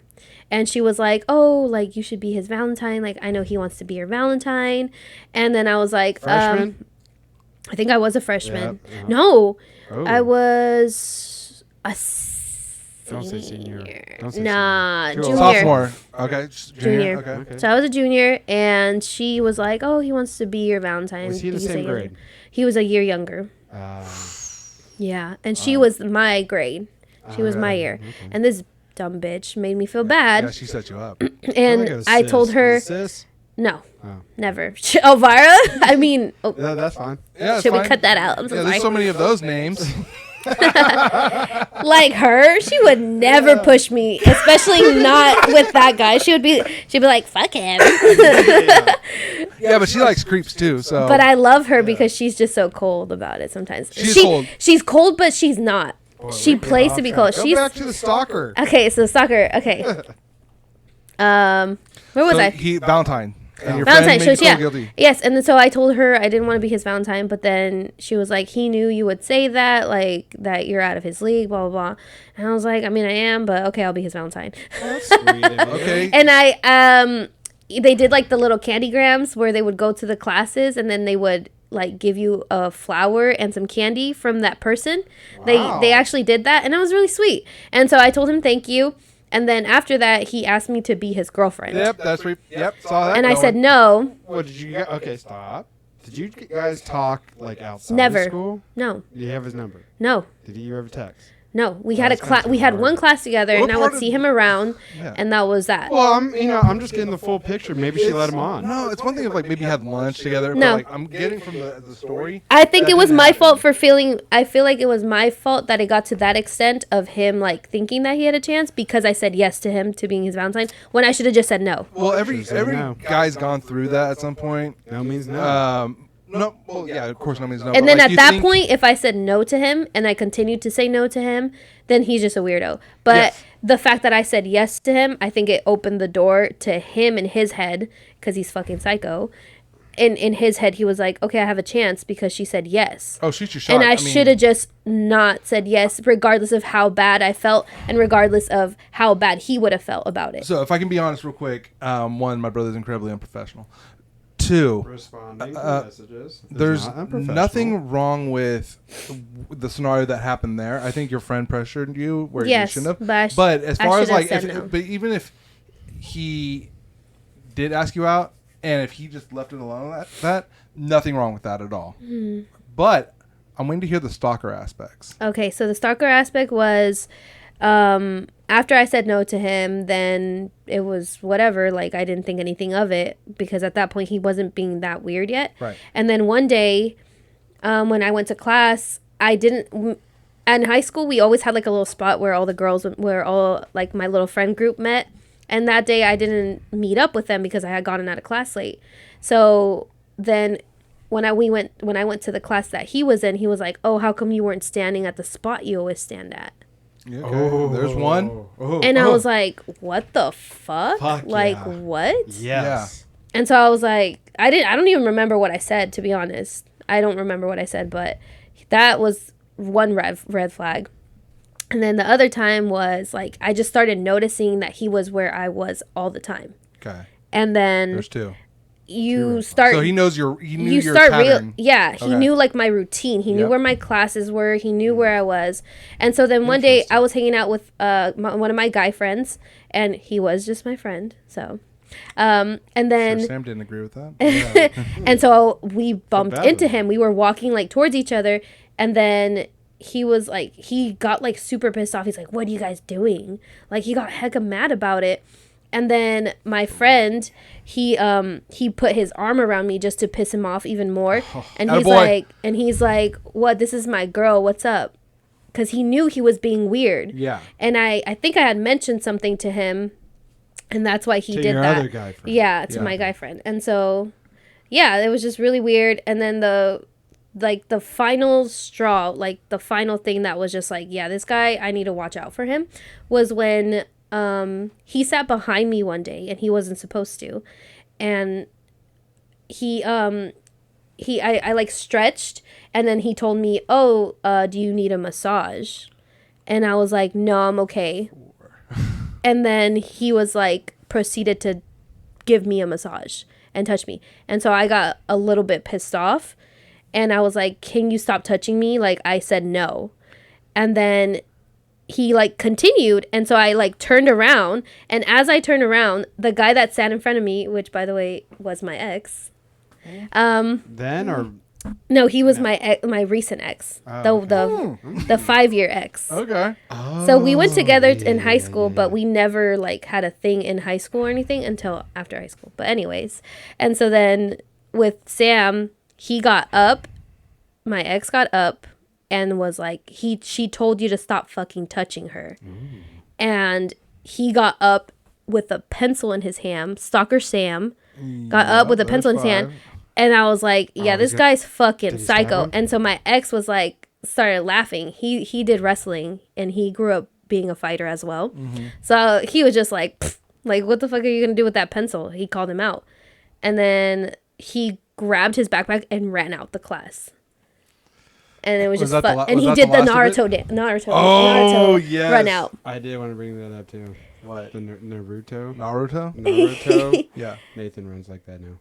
and she was like, "Oh, like you should be his Valentine. Like I know he wants to be your Valentine." And then I was like, Freshman? I think I was a freshman. Yeah, uh-huh. No, Oh. I was a Don't say senior. Don't say Nah, senior. Too old. junior. Sophomore. Okay. Junior. Okay. Okay. So I was a junior, and she was like, "Oh, he wants to be your Valentine." Was he in the Did you same say grade? He was a year younger. Yeah, and she was my grade. She was my year, and this dumb bitch made me feel bad, Yeah, she set you up. and I told her Sis? no, Oh. never. Elvira, I mean, Yeah, that's fine. Yeah, should we cut that out? I'm so Yeah, sorry. there's so many of those names. Like her, she would never push me, especially not with that guy. She'd be like, "Fuck him." Yeah, but she likes creeps too. So. But I love her because she's just so cold about it sometimes. She's cold. She's cold, but she's not. She plays to be cold. Go She's back to the stalker. okay. So stalker. Okay. Where was So I? Valentine. And your Valentine. friend So made you feel yeah, guilty. yes. And then, so I told her I didn't want to be his Valentine, but then she was like, he knew you would say that, like that you're out of his league, blah blah blah. And I was like, I mean, I am, but okay, I'll be his Valentine. That's sweet. of you. Okay. And they did like the little candygrams where they would go to the classes and then they would like give you a flower and some candy from that person. Wow. They actually did that, and it was really sweet. And so I told him thank you. And then after that, he asked me to be his girlfriend. Yep, that's right. Yep, saw that. And I going. said no, What did you get? Okay, stop. Did you guys talk like outside Never. of school? no, Did you have his number? no. Did you ever text? No, we had a That's kinda class. We had hard. one class together, What and I part would of- see him around, Yeah. and that was that. Well, I'm just getting the full picture. Maybe she let him on. No, it's one thing if like maybe you had lunch together. No. But, like I'm getting from the story. I think that it was didn't my happen. fault for feeling. I feel like it was my fault that it got to that extent of him like thinking that he had a chance because I said yes to him to being his Valentine when I should have just said no. Well, every Should've said no. guy's gone through that at some point. No means no. No, well, yeah, of course, no means no. And but, then like, at you that think- point, if I said no to him and I continued to say no to him, then he's just a weirdo. But Yes. the fact that I said yes to him, I think it opened the door to him in his head, because he's fucking psycho. In his head, he was like, okay, I have a chance because she said yes. Oh, shoot your shot. And I mean, should have just not said yes, regardless of how bad I felt and regardless of how bad he would have felt about it. So if I can be honest real quick, one, my brother's incredibly unprofessional. Two, Responding to messages. is there's not unprofessional. nothing wrong with the scenario that happened there. I think your friend pressured you where Yes, you shouldn't but I have. sh- But as I far as should have like, said no. but even if he did ask you out, and if he just left it alone, that nothing wrong with that at all. Hmm. But I'm waiting to hear the stalker aspects. Okay, so the stalker aspect was after I said no to him, then it was whatever. Like, I didn't think anything of it because at that point he wasn't being that weird yet. Right. And then one day when I went to class, I didn't. In high school, we always had like a little spot where all the girls, where all like my little friend group met. And that day I didn't meet up with them because I had gotten out of class late. So then when I went to the class that he was in, he was like, "Oh, how come you weren't standing at the spot you always stand at?" Yeah, okay. There's one. And I was like, "What the fuck? Fuck like yeah. what?" Yes. And so I was like, I don't even remember what I said, to be honest. I don't remember what I said, but that was one red flag. And then the other time was like I just started noticing that he was where I was all the time. Okay. And then There's two. you start So he knows your. He knew you your start pattern. yeah, he Okay. knew like my routine. He knew Yep. where my classes were. He knew where I was. And so then one day I was hanging out with one of my guy friends, and he was just my friend. So and then Sure, Sam didn't agree with that. and so we bumped bad into with him. We were walking like towards each other, and then he was like, he got like super pissed off. He's like, "What are you guys doing?" Like he got hecka mad about it. And then my friend, he put his arm around me just to piss him off even more. And he's like, "What? This is my girl. What's up?" Because he knew he was being weird. Yeah. And I think I had mentioned something to him, and that's why he To did your that. other guy friend. Yeah, to Yeah. my guy friend. And so, yeah, it was just really weird. And then the final straw, like the final thing that was just like, yeah, this guy, I need to watch out for him, was when he sat behind me one day and he wasn't supposed to. And I like stretched, and then he told me, "Oh, do you need a massage?" And I was like, "No, I'm okay." And then he was like, proceeded to give me a massage and touch me. And so I got a little bit pissed off, and I was like, "Can you stop touching me?" Like I said no. And then he like continued, and so I like turned around, and as I turned around, the guy that sat in front of me, which by the way was my ex, Then or no, he was my recent ex, the 5-year ex. Okay. So we went together in high school, but we never like had a thing in high school or anything until after high school. But anyways, and so then with Sam, he got up, my ex got up, and was like, she told you to stop fucking touching her. And he got up with a pencil in his hand. Stalker Sam got up with a pencil in his hand. And I was like, yeah, this guy's fucking he stab psycho. him? And so my ex was like, started laughing. He did wrestling, and he grew up being a fighter as well. So he was just like, "Pfft, like, what the fuck are you going to do with that pencil?" He called him out. And then he grabbed his backpack and ran out the class. And it was Was just that the fun. la- And was he that did the the last of Naruto Oh, Naruto yes. run out. I did want to bring that up too. What? The Naruto. Naruto? Naruto. Yeah. Nathan runs like that now.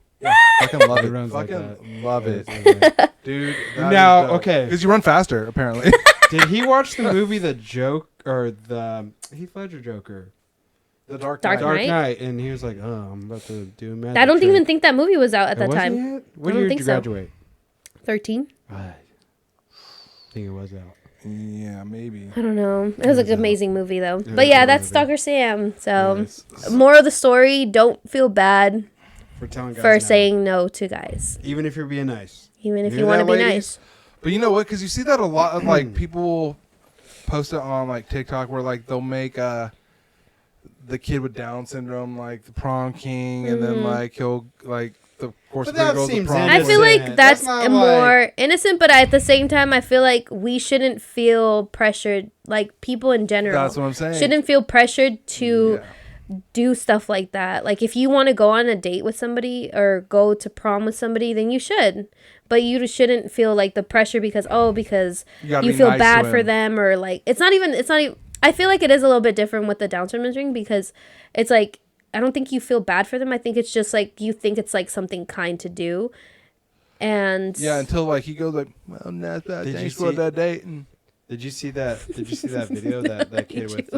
Fucking love He it. runs like Fucking that. love it. Dude. Now, okay. Because you run faster, apparently. Did he watch the movie The Joke or the Heath Ledger Joker? The Dark Dark Dark Knight? Knight, and he was like, "Oh, I'm about to do a magic I don't trick." even think that movie was out at It that wasn't time. yet? What I don't year think did you so. graduate? 13? I think it was out. Yeah, maybe. I don't know. It was an amazing movie though. was But a yeah, good that's movie. Stalker Sam. So Nice. moral of the story, don't feel bad For telling guys for no. saying no to guys. even if you're being nice. Even if Hear you want to that, be ladies? nice. But you know what? Because you see that a lot of like people post it on like TikTok where like they'll make the kid with Down syndrome like the prom king, and then like he'll like the course But of three that girls with seems prom. I feel innocent. like that's That's not more innocent, but at the same time, I feel like we shouldn't feel pressured. Like people in general, That's what I'm saying. shouldn't feel pressured to Yeah. do stuff like that. Like if you want to go on a date with somebody or go to prom with somebody, then you should. But you shouldn't feel like the pressure because gotta you be feel nice bad to for him. them or like it's not even. I feel like it is a little bit different with the Down syndrome thing because it's like I don't think you feel bad for them. I think it's just like you think it's like something kind to do. And Yeah, until like he goes like, well, Nessa, Did you thanks for see- the date. And Did you see that? Did you see that video that kid with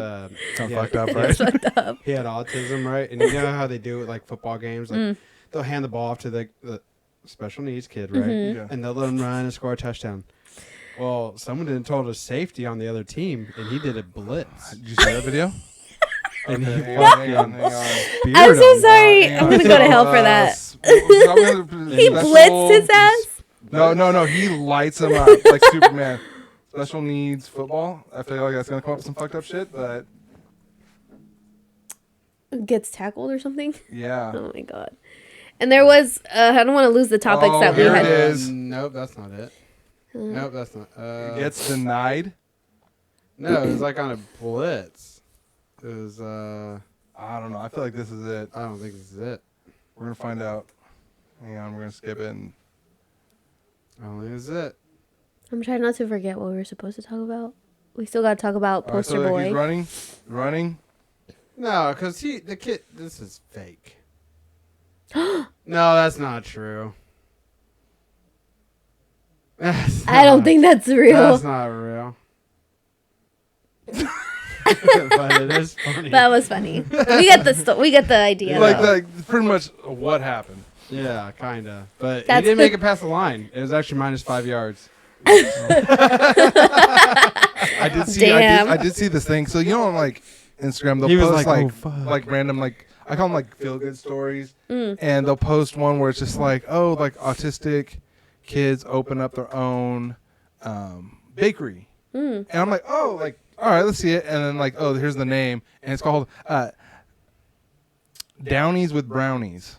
fucked up, right? fucked up. he had autism, right? And you know how they do it like football games, like they'll hand the ball off to the special needs kid, right? Mm-hmm. Yeah. And they'll let him run and score a touchdown. Well, someone didn't told us safety on the other team, and he did a blitz. Did you see that video? And he Hang on. I'm so sorry. Hang I'm on. gonna go to hell for that. He blitzed his ass. No. He lights him up like Superman. Special needs football. I feel like that's gonna come up with some fucked up shit, but Gets tackled or something. yeah. Oh my god. And there was I don't want to lose the topics Oh, that we here it had. is. Nope, that's not it. Nope, that's not. Gets denied. No, it was like on a blitz. It was. I don't know. I feel like this is it. I don't think this is it. We're gonna find out. Hang on, we're gonna skip it. And I don't think this is it. I'm trying not to forget what we were supposed to talk about. We still got to talk about all right, Poster so Boy. he's running. No, because the kid. This is fake. No, that's not true. I don't think that's real. That's not real. But it is funny. That was funny. We get the idea. Like pretty much what happened. Yeah, kind of. But he That's didn't the- make it past the line. It was actually -5 yards. I did see. Damn. I did see this thing. So you know on like Instagram they'll He was post like, like "Oh, fuck." like random like I call them like feel good stories, and they'll post one where it's just like like autistic kids open up their own bakery, and I'm like like all right, let's see it, and then like here's the name, and it's called Downies with Brownies.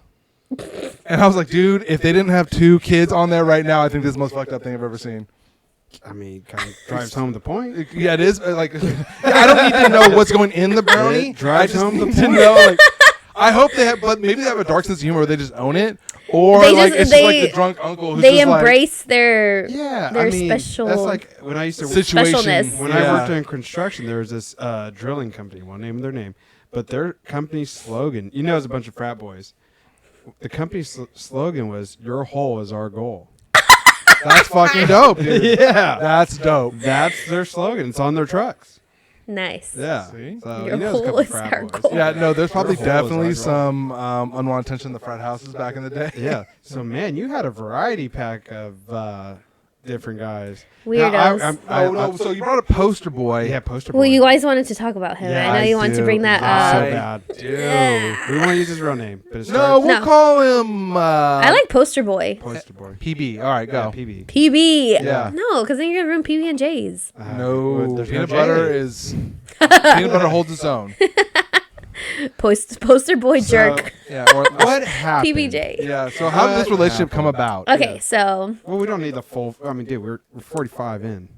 And I was like, dude, if they didn't have 2 kids on there right now, I think this is the most fucked up thing I've ever seen. I mean, kind of drives home the point. Yeah, it is. Like, I don't need to know what's going in the brownie. It drives I just home the need to know. Like, I hope they have, but maybe they have a dark sense of humor where they just own it, or They like just- it's just like the drunk uncle who's they just embrace their Yeah, their I mean, special. that's like when I used to like situation. Specialness. when I worked in construction. There was this drilling company. Won't name their name, but their company slogan. You know, it's a bunch of frat boys. The company's slogan was "Your hole is our goal." That's fucking dope, dude. Yeah, That's dope. that's their slogan. It's on their trucks. nice. Yeah. See? So, Your you know, it's a hole couple is frat our boys. goal. Yeah, no, there's probably Your hole is definitely our some unwanted attention in the frat houses back in the day. Yeah. So man, you had a variety pack of different guys. Weirdos. No, so you brought a poster boy. Yeah, poster boy. Well, you guys wanted to talk about him. Yeah, I know I you wanted to do. bring that so up. bad. Yeah. We want to use his real name, but it's No, we'll No. call him. I like Poster Boy. poster boy. PB. All right, Yeah, go. PB. PB. Yeah. No, because then you're gonna ruin PB and J's. No, there's peanut no butter J. is peanut butter holds its own. Poster Boy jerk. Yeah. Or, What happened? PBJ. yeah. So how did this relationship come about? Okay, Yeah. so Well, we don't need the full. I mean, dude, we're 45 in.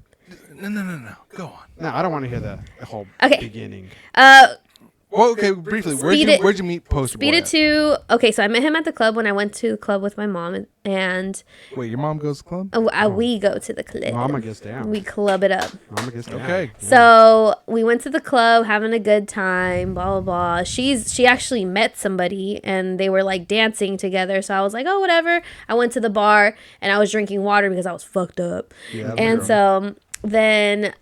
No. Go on. No, I don't want to hear the whole Okay. beginning. Well, okay. Briefly, Speed it- where'd you meet Poster speed Boy? it to okay. So I met him at the club when I went to the club with my mom, and Wait, your mom goes to club? we go to the club. Mama gets down. We club it up. Mama gets down. Okay. So we went to the club, having a good time, blah blah blah. She actually met somebody, and they were like dancing together. So I was like, oh whatever. I went to the bar, and I was drinking water because I was fucked up. Yeah. And so then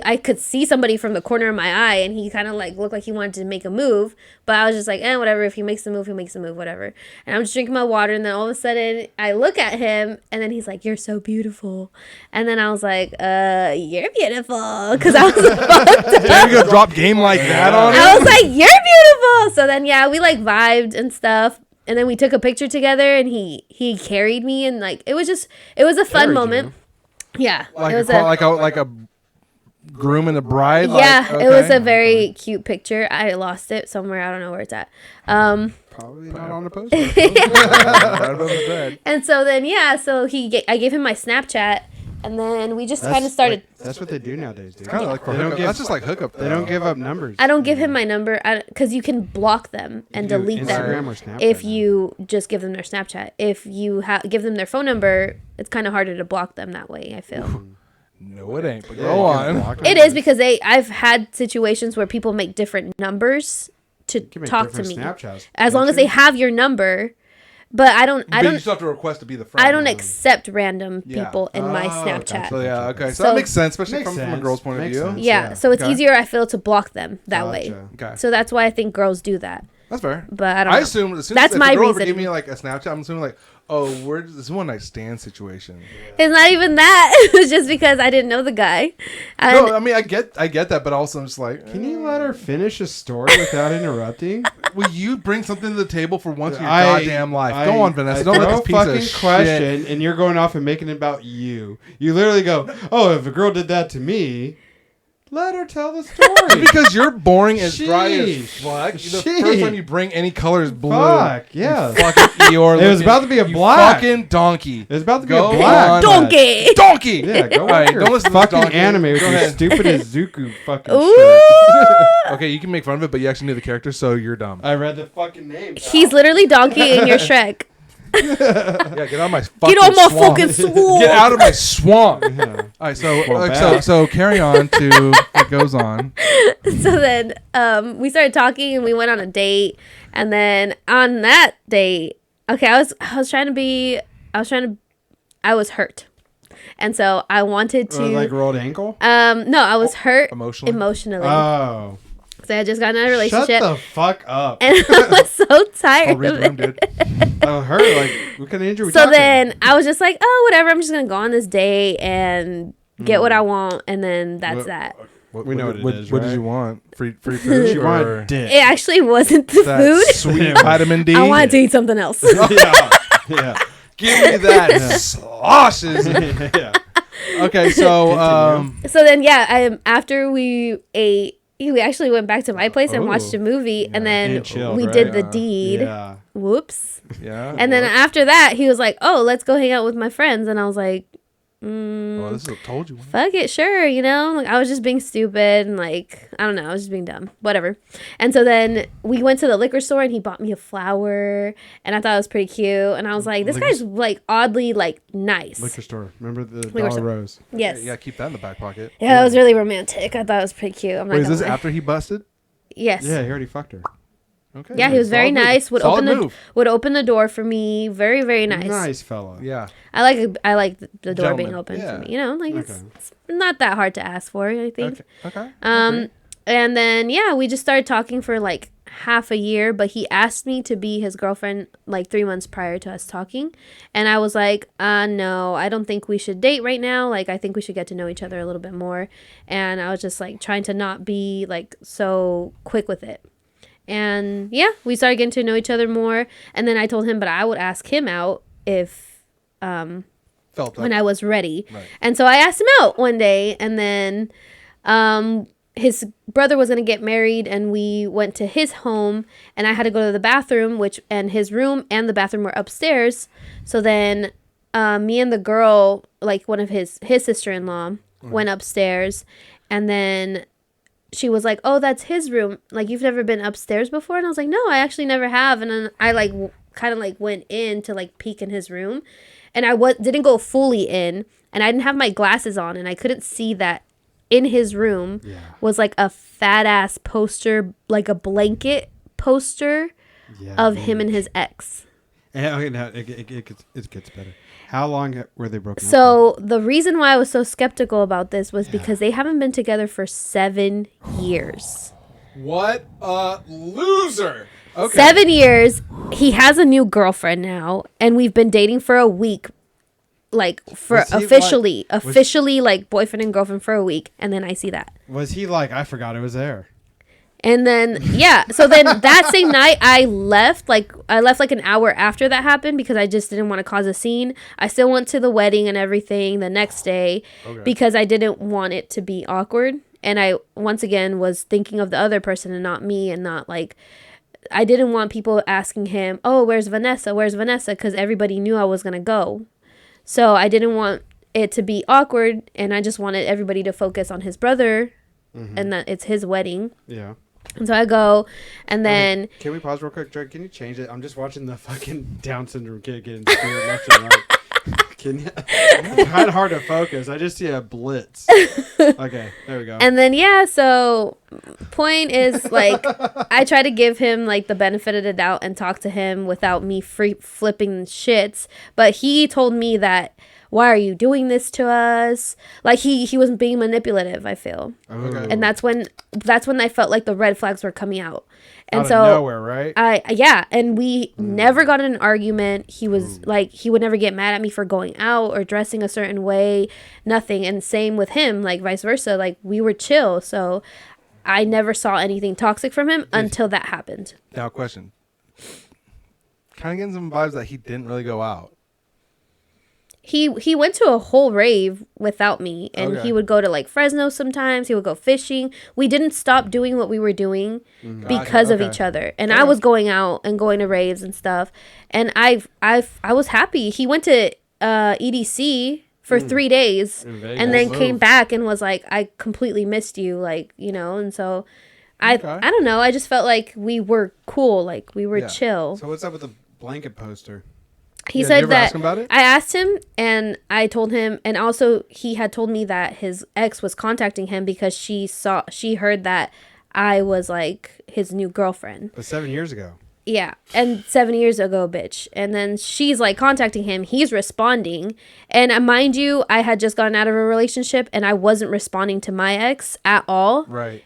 I could see somebody from the corner of my eye, and he kind of like looked like he wanted to make a move, but I was just like, whatever. If he makes a move, he makes a move, whatever. And I'm just drinking my water, and then all of a sudden I look at him, and then he's like, "You're so beautiful," and then I was like, "You're beautiful," because I was fucked up. There you go, drop game like that on I it. was like, "You're beautiful." So then we like vibed and stuff. And then we took a picture together, and he carried me, and like it was a fun Carried moment. you? Yeah, Like it was like a groom and a bride? Yeah, Like, it was okay. a very cute picture. I lost it somewhere. I don't know where it's at. Probably not on the poster. Right above the bed. And so then, so I gave him my Snapchat, and then we just kind of started. That's what they do nowadays, dude. Kind of like for They don't hookup. give- That's just like hookup. They don't give up numbers. I don't give him my number because you can block them and You do delete Instagram them or Snapchat if now. you just give them their Snapchat. If you give them their phone number, it's kind of harder to block them that way, I feel. No, it ain't. But Yeah, go you can on. block It numbers. is because I've had situations where people make different numbers to You can make talk to different me. Snapchats. As long as Can't they you? have your number, but I don't But you still have to request to be the friend. I don't accept random Yeah. people in my Oh, Snapchat. gotcha. So yeah, okay. So, So- that makes sense, especially Makes from a sense. girl's point of Makes view. sense. Yeah, Yeah. so it's Okay. easier, I feel, to block them that way. Gotcha. Okay. So that's why I think girls do that. That's fair. But I don't know. assume as soon That's as my if a girl ever reason. gave me like a Snapchat, I'm assuming like, oh, this is one night stand situation. It's not even that. It was just because I didn't know the guy. And No, I mean I get that, but also I'm just like, Can you let her finish a story without interrupting? will you bring something to the table for once in your I- goddamn life? Go on, Vanessa. Don't let throw this piece a of fucking shit. question, and you're going off and making it about you. You literally go, "Oh, if a girl did that to me, let her tell the story." Because you're boring as dry as Sheesh. fuck. The Sheesh. first time you bring any color is blue. Fuck, yeah. You fucking Eeyore. It was about to be a black. Fucking donkey. It was about to be Go a black. on. donkey. Donkey. Yeah, go All right, on your don't listen to this fucking donkey. anime with Go your ahead. stupid Izuku fucking Ooh. shirt. Okay, you can make fun of it, but you actually knew the character, so you're dumb. I read the fucking name. He's literally Donkey in your Shrek. Yeah, get out of my fucking Get on my swamp. fucking swamp. Get out of my swamp. Yeah. All right, so Well, so carry on to what goes on. So then we started talking and we went on a date. And then on that date, okay, I was hurt. And so I wanted to Like rolled ankle. no, I was hurt Emotionally? Oh, so I had just gotten out of a shut relationship. the fuck up. And I was so I'll tired read of the room, it. dude. Oh, her like what kind of injury? We So talking? then I was just like, oh, whatever. I'm just going to go on this date and get what I want. And then that's What- that. We know what it is, What did right? you want? Free food? She or wanted dick. It actually wasn't the that food. sweet vitamin D? I wanted to eat something else. yeah, yeah, Give me that sloshes. yeah. Okay, so So then, after we ate, we actually went back to my place and watched a movie. And then and chilled, we right? did the Yeah. deed. Yeah. Whoops. yeah. And then after that, he was like, oh, let's go hang out with my friends. And I was like, Well, this is a told you. fuck it, sure, like I was just being stupid and like I don't know, I was just being dumb, whatever. And so then we went to the liquor store and he bought me a flower and I thought it was pretty cute and I was like, this guy's like oddly like nice. Liquor store. Remember the Liquor Dollar store. Rose? Yes, Yeah, keep that in the back pocket. yeah, that was really romantic. I thought it was pretty cute. I'm not Wait, is gonna this lie. after he busted? Yes. Yeah, he already fucked her. Okay. Yeah, he was very Solid move. nice. Would Solid open move. the door for me. Very, very nice. Nice fella. Yeah. I like the door being Gentleman. open Yeah. for me. Like Okay. it's not that hard to ask for. I think. Okay. And then we just started talking for like half a year, but he asked me to be his girlfriend like 3 months prior to us talking, and I was like, no, I don't think we should date right now. Like I think we should get to know each other a little bit more, and I was just like trying to not be like so quick with it. And we started getting to know each other more, and then I told him, but I would ask him out if Felt when that. I was ready. Right. And so I asked him out one day, and then his brother was going to get married, and we went to his home, and I had to go to the bathroom, and his room and the bathroom were upstairs. So then me and the girl, like one of his sister-in-law, went upstairs, and then she was like, oh, that's his room. Like, you've never been upstairs before? And I was like, no, I actually never have. And then I like kind of like went in to like peek in his room, and I didn't go fully in, and I didn't have my glasses on, and I couldn't see that in his room was like a fat ass poster, like a blanket poster of him and his ex. Yeah, okay, now it gets better. How long were they broken up? So the reason why I was so skeptical about this was because they haven't been together for 7 years. What a loser. Okay. 7 years. He has a new girlfriend now, and we've been dating for a week. Like for Was he, officially like boyfriend and girlfriend for a week, and then I see that. Was he like, I forgot it was there? And then so then that same night I left like an hour after that happened because I just didn't want to cause a scene. I still went to the wedding and everything the next day because I didn't want it to be awkward. And I once again was thinking of the other person and not me, and not like I didn't want people asking him, "Oh, where's Vanessa? Where's Vanessa?" because everybody knew I was going to go. So I didn't want it to be awkward, and I just wanted everybody to focus on his brother and that it's his wedding. Yeah. And so I go, and then... Can we pause real quick, Drake? Can you change it? I'm just watching the fucking Down syndrome kid get inspired left and right. Can you? It's kind of hard to focus. I just see a blitz. Okay, there we go. And then, so point is, like, I try to give him, like, the benefit of the doubt and talk to him without me flipping shits. But he told me that, why are you doing this to us? Like, he was being manipulative, I feel. Okay. And that's when I felt like the red flags were coming out. And Out so of nowhere, right? And we never got in an argument. He was like, he would never get mad at me for going out or dressing a certain way, nothing. And same with him, like vice versa. Like, we were chill. So I never saw anything toxic from him until that happened. Now, question. Kind of getting some vibes that he didn't really go out. He went to a whole rave without me, and Okay. he would go to like Fresno sometimes. He would go fishing. We didn't stop doing what we were doing because of Okay. each other. And I was going out and going to raves and stuff. And I was happy. He went to EDC for 3 days In Vegas. and then Move. came back and was like, I completely missed you, like, you know. And so I don't know. I just felt like we were cool, like we were Yeah. chill. So what's up with the blanket poster? He Yeah, did you said ever that ask him about it? I asked him, and I told him, and also he had told me that his ex was contacting him because she heard that I was like his new girlfriend. But 7 years ago. Yeah, and 7 years ago, bitch. And then she's like contacting him. He's responding, and mind you, I had just gotten out of a relationship, and I wasn't responding to my ex at all. Right.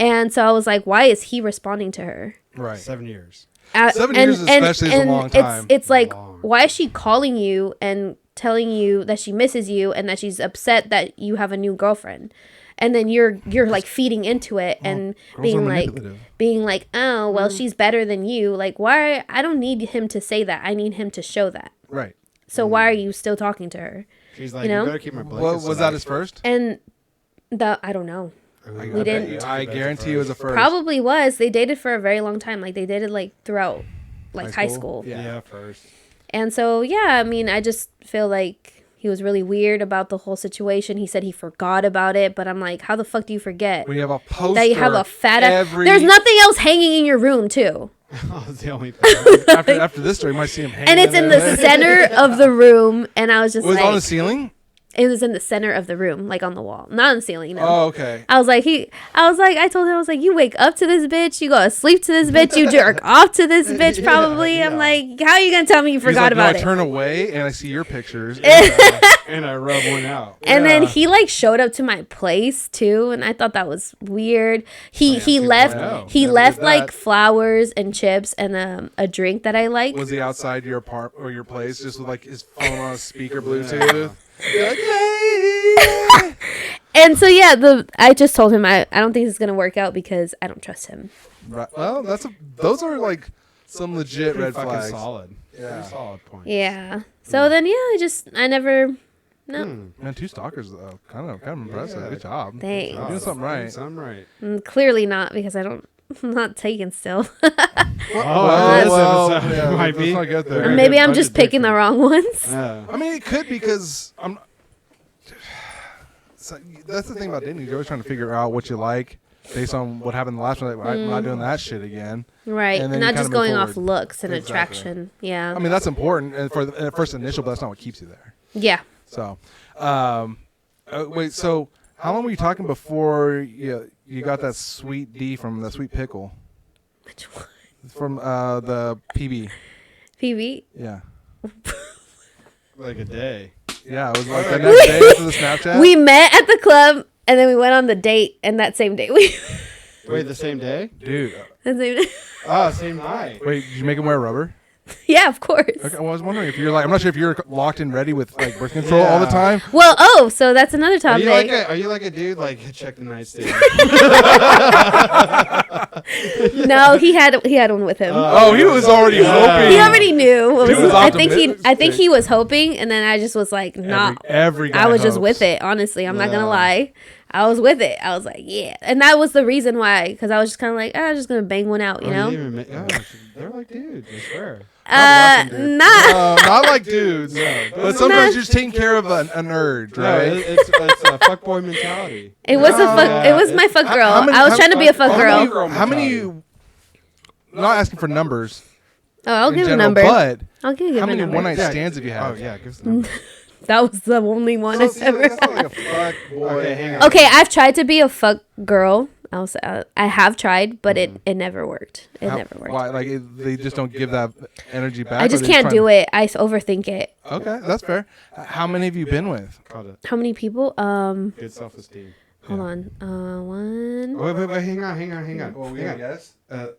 And so I was like, why is he responding to her? Right. 7 years. 7 years especially is a long time. It's like, Long. why is she calling you and telling you that she misses you and that she's upset that you have a new girlfriend? And then you're like feeding into it and girls are being like, oh, well, Mm. she's better than you. Like, why? I don't need him to say that. I need him to show that. Right. So why are you still talking to her? She's like, You know? better keep my Well, blankets. was that his first? And I don't know. I We didn't- bet you- I guarantee it was a first. Probably was. They dated for a very long time. Like, they dated like throughout like high school. Yeah, first. And so, yeah, I mean, I just feel like he was really weird about the whole situation. He said he forgot about it, but I'm like, how the fuck do you forget? When you have a poster. That you have a fat ass. every- There's nothing else hanging in your room, too. Oh, that's the only thing. after this story, you might see him hanging. And it's in the center of the room. And I was just Was it like, on the ceiling? it was in the center of the room, like on the wall, not on the ceiling. No. Oh, okay. I told him, I was like, you wake up to this bitch, you go to sleep to this bitch, you jerk off to this bitch, probably. I'm like, how are you gonna tell me you He was forgot like, no, about I it? turn away and I see your pictures. And I rub one out. And then Yeah. he like showed up to my place too, and I thought that was weird. He left wow. he Never left did like that. flowers and chips and a drink that I like. Was he outside your apartment or your place just with like his phone on a speaker Bluetooth? You're like, hey! And so I just told him I don't think this is gonna work out because I don't trust him. Right. Well, those are like some legit Pretty red fucking flags. solid. Yeah. Pretty solid point. Yeah. So then I never Man, 2 stalkers though. Kind of impressive. Yeah. Good job. Thanks. You're doing something right. Something right. Clearly not because I'm not taken still. Well, this episode yeah, might let's be. not get there. We're gonna Maybe get I'm budget just picking the different. wrong ones. I mean, it could because so that's the thing about dating. You're always trying to figure out what you like based on what happened in the last one. Like, I'm not doing that shit again. Right. And then Not you just kinda move going off forward. looks and Exactly. attraction. Yeah. I mean, that's important and for the first initial, but that's not what keeps you there. Yeah. So, wait. So, how long were you talking before you got that sweet D from the sweet pickle Which one? from the PB? PB? Yeah. Like a day. Yeah, it was like the next day after the Snapchat. We met at the club and then we went on the date, and that same day Wait, the same day? Dude, that same day. Oh, same night. wait, did you make him wear rubber? Yeah, of course. Okay, well, I was wondering if you're like, I'm not sure if you're locked and ready with like birth control all the time. Well, so that's another topic. Are you like a dude like check the nightstand? No, he had one with him. He was already hoping. He already knew. was I think optimistic. he was hoping, and then I just was like, nah. Every guy I was just hopes. with it. Honestly, I'm not gonna lie. I was with it. I was like, yeah, and that was the reason why, because I was just kind of like, I'm just gonna bang one out, you know. They're like dudes, I swear. Not. Not like dudes, but sometimes you're just taking care of an urge, No, right? it's a fuckboy mentality. It was it was my fuck girl. I was trying to be a fuck girl. How many? Not asking for numbers. Oh, I'll in give a general, number. But I'll give you how a many number. one night stands have you had? Oh yeah, give us the number. That was the only one I've ever That's not had. like a fuck boy. Okay, hang on. Okay, I've tried to be a fuck girl. I have tried, but it never worked. It never worked. Why? Like they just don't give that energy back. I just can't do it. I overthink it. Okay, that's fair. How many have you been with? Called it How many people? good self-esteem. Hold on. One. Wait, hang on. Well, we Hang gotta on. guess.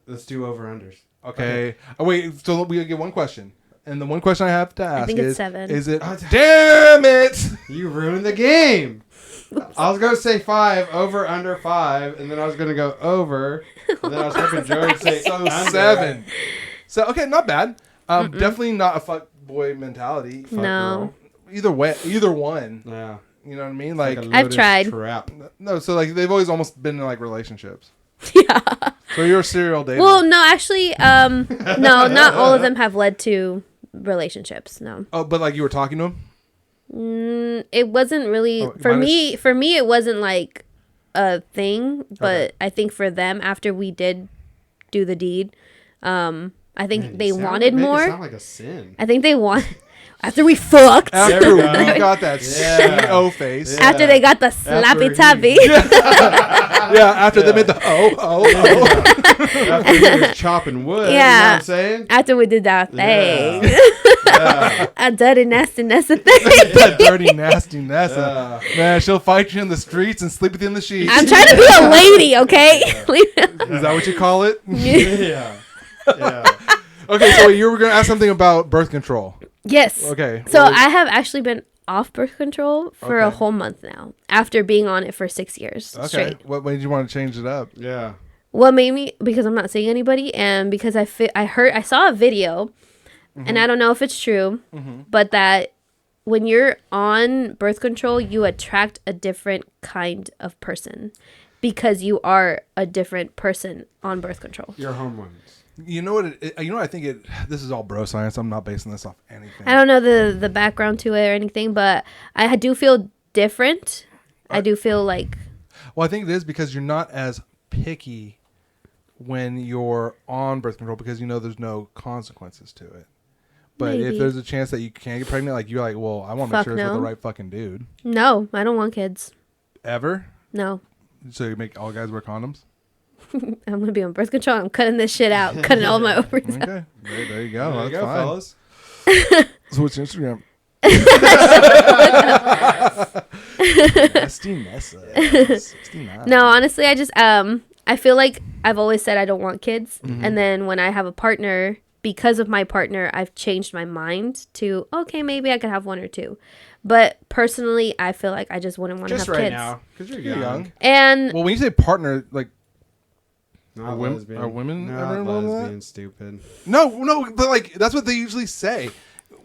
Let's do over-unders. Okay. Oh wait. So we gotta get one question, and the one question I have to ask think it's is: 7. Is it? Damn it! You ruined the game. I was gonna say 5, over, under 5, and then I was gonna go over, and then I was hoping Joey would say So under. 7. So okay, not bad. Definitely not a fuck boy mentality. Fuck No. Either way, either one. girl. Yeah. You know what I mean? Like, a I've loaded tried. Trap. no. So like they've always almost been in like relationships. Yeah. So you're a serial dater. Well, no, actually, no, not all of them have led to relationships. No. Oh, but like you were talking to him. It wasn't really Oh, for minus- me. For me, it wasn't like a thing. But I think for them, after we did do the deed, I think Man, they you sound- wanted make it more. sound like a sin. I think they want after we fucked. After we There we go. got that Yeah. CEO face. Yeah. After they got the slappy tappy. Yeah, after they made the After he was chopping wood. You know Yeah. what I'm saying? After we did that thing. Yeah. A dirty nasty Nessa thing. that dirty nasty Nessa. Yeah. Man, she'll fight you in the streets and sleep with you in the sheets. I'm trying to be a lady, okay? Is that what you call it? Yeah. Yeah. Okay, so you were gonna ask something about birth control. Yes. Okay. So well, I have actually been off birth control for a Okay. whole month now, after being on it for 6 years okay. straight. What made you want to change it up? Yeah. What made me, because I'm not seeing anybody, and because I saw a video, and I don't know if it's true, but that when you're on birth control, you attract a different kind of person because you are a different person on birth control. Your hormones. You know what? You know what I think it. This is all bro science. I'm not basing this off anything. I don't know the background to it or anything, but I do feel different. I do feel like Well, I think it is because you're not as picky when you're on birth control because you know there's no consequences to it. But Maybe. if there's a chance that you can get pregnant, like you're like, well, I want to make Fuck sure it's with no. the right fucking dude. no, I don't want kids. Ever? No. So you make all guys wear condoms? I'm gonna be on birth control. I'm cutting this shit out. Cutting all my ovaries out. Okay, there you go. There you That's go, fine. fellas. So what's your Instagram? Nasty Nessa. 69. No, honestly, I just I feel like I've always said I don't want kids, and then when I have a partner, because of my partner, I've changed my mind to okay, maybe I could have 1 or 2. But personally, I feel like I just wouldn't want to Just have right kids. now. Because you're You're young. young. And Well, when you say partner, like Not Are women- lesbian. are women Not ever involved in that? lesbian, stupid. no, but like that's what they usually say.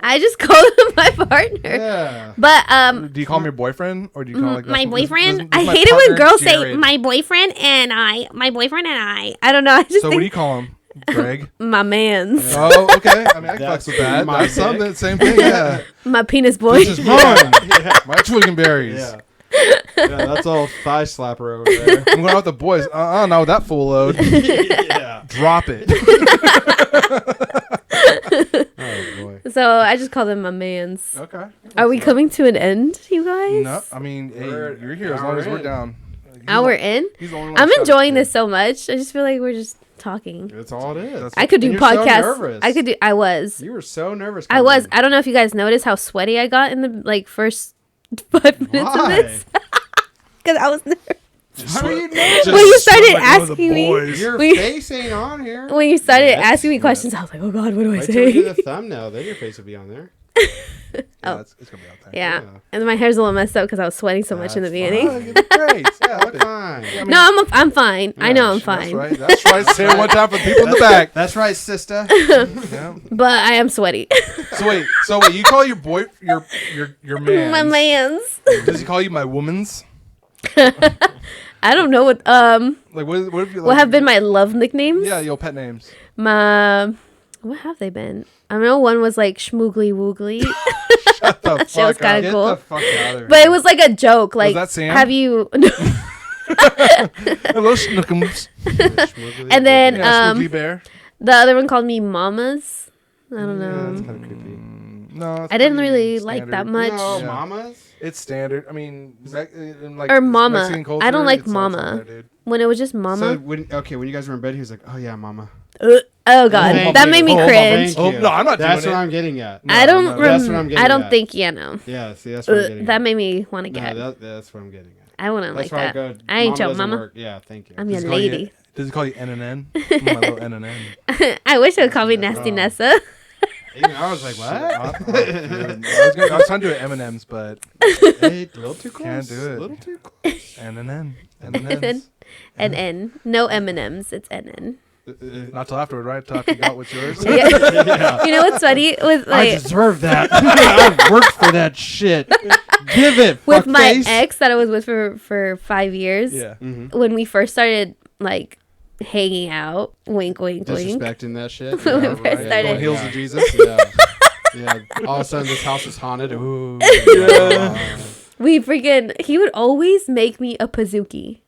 I just call him my partner. Yeah. But Do you call him your boyfriend or do you call him like my this- boyfriend. this I is my hate it when partner, girls say Jared. my boyfriend and I. My boyfriend and I. I don't know. I just So what think do you call him? Greg? my man's, Oh, okay. I mean, I That's fucks with that. my That's dick. something. Same thing. Yeah. my penis boy. This is mine. My twiggenberries. Yeah. Yeah, that's all thigh slapper over there. I'm going out with the boys. Not with that full load. Yeah. Drop it. Oh boy. So I just call them my man's. Okay. Are we coming to an end, you guys? No, I mean, hey, We're you're here as an long as hour we're in. down. Hour in. He's the only one I'm shut enjoying up. this so much. I just feel like we're just talking. That's all it is. I could do And you're so podcasts. nervous. I could do. I was. You were so nervous. I was. coming I don't know if you guys noticed how sweaty I got in the like first 5 minutes Why? of this. Because I was nervous. How are you Just When you sound started like one of the asking me- boys. Your We- face ain't on here. When you started Yes. asking me questions, I was like, oh God, what do I Wait till we do say? the thumbnail. Then your face will be on there. Yeah, it's gonna be out there. Yeah. Yeah. And my hair's a little messed up because I was sweating so much in the That's beginning. Oh, you look great. Yeah, Look look fine. I mean, No, I'm fine. I know I'm That's fine. right. That's right. Say it one time for the people in the back. That's right, sister. Yeah. But I am sweaty. So wait. You call your boy your man? My man's. Does he call you my woman's? I don't know what Like what have you? Like, what have been my love nicknames? Yeah, your pet names. What have they been? I know one was like Schmoogly Woogly. Shut the That shit was fuck up. kinda Get cool. the fuck out of here. But it was like a joke. Like, that Sam? have you? Hello, Snookums. And then Yeah, Smoothie Bear. the other one called me Mamas. I don't know. That's kind of creepy. No, it's I didn't pretty really like that standard. much. No, Yeah. mamas. It's standard. I mean, in like Or Mama. Mexican culture, I don't like it's all Mama. there, dude. When it was just So Mama. when you guys were in bed, he was like, "Oh yeah, mama." Oh God, Thank that you. made me Oh, cringe. Thank you. no, I'm not That's doing what it. I'm getting at. No, I don't. no, that's what I'm getting I don't at. think. Yeah, no. Yeah, see, that's what I'm getting That at. made me want to No, get. that's what I'm getting at. I wouldn't That's like why that. I go. I ain't your doesn't mama. work. Yeah, thank you. I'm your Does he call you- lady. Does he call you N and N? My little N and N. I wish it would call me Nasty wrong. Nessa. Even I was like, what? I was trying to do it M&M's, but Hey, a little too close. Can't do it. A little too close. N and N. M&M's. N N. No M&Ms. It's N N. Not till afterward, right? Till after you got what's yours. Yeah. You know what's funny with I like deserve that. I've worked for that shit. Give it. with my fuckface. ex that I was with for 5 years. Yeah. When we first started like hanging out, wink, wink, wink. Disrespecting that shit. When we Yeah, first right. started. Going heels Yeah. of Jesus. Yeah. Yeah. All of a sudden, this house is haunted. Ooh. Yeah. We freaking. He would always make me a pizookie,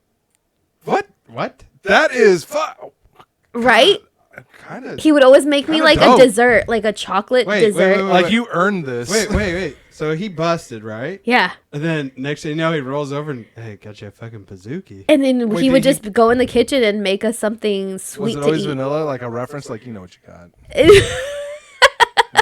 What? What? That is right? kind of He would always make me Kinda like dope. a dessert, like a chocolate Wait, dessert. wait. like you earned this. Wait. So he busted, right? Yeah. And then next thing you know, he rolls over and, hey, got you a fucking pizookie. And then Wait, he would did just go in the kitchen and make us something sweet Was it to always eat. vanilla, like a reference, like you know what you got?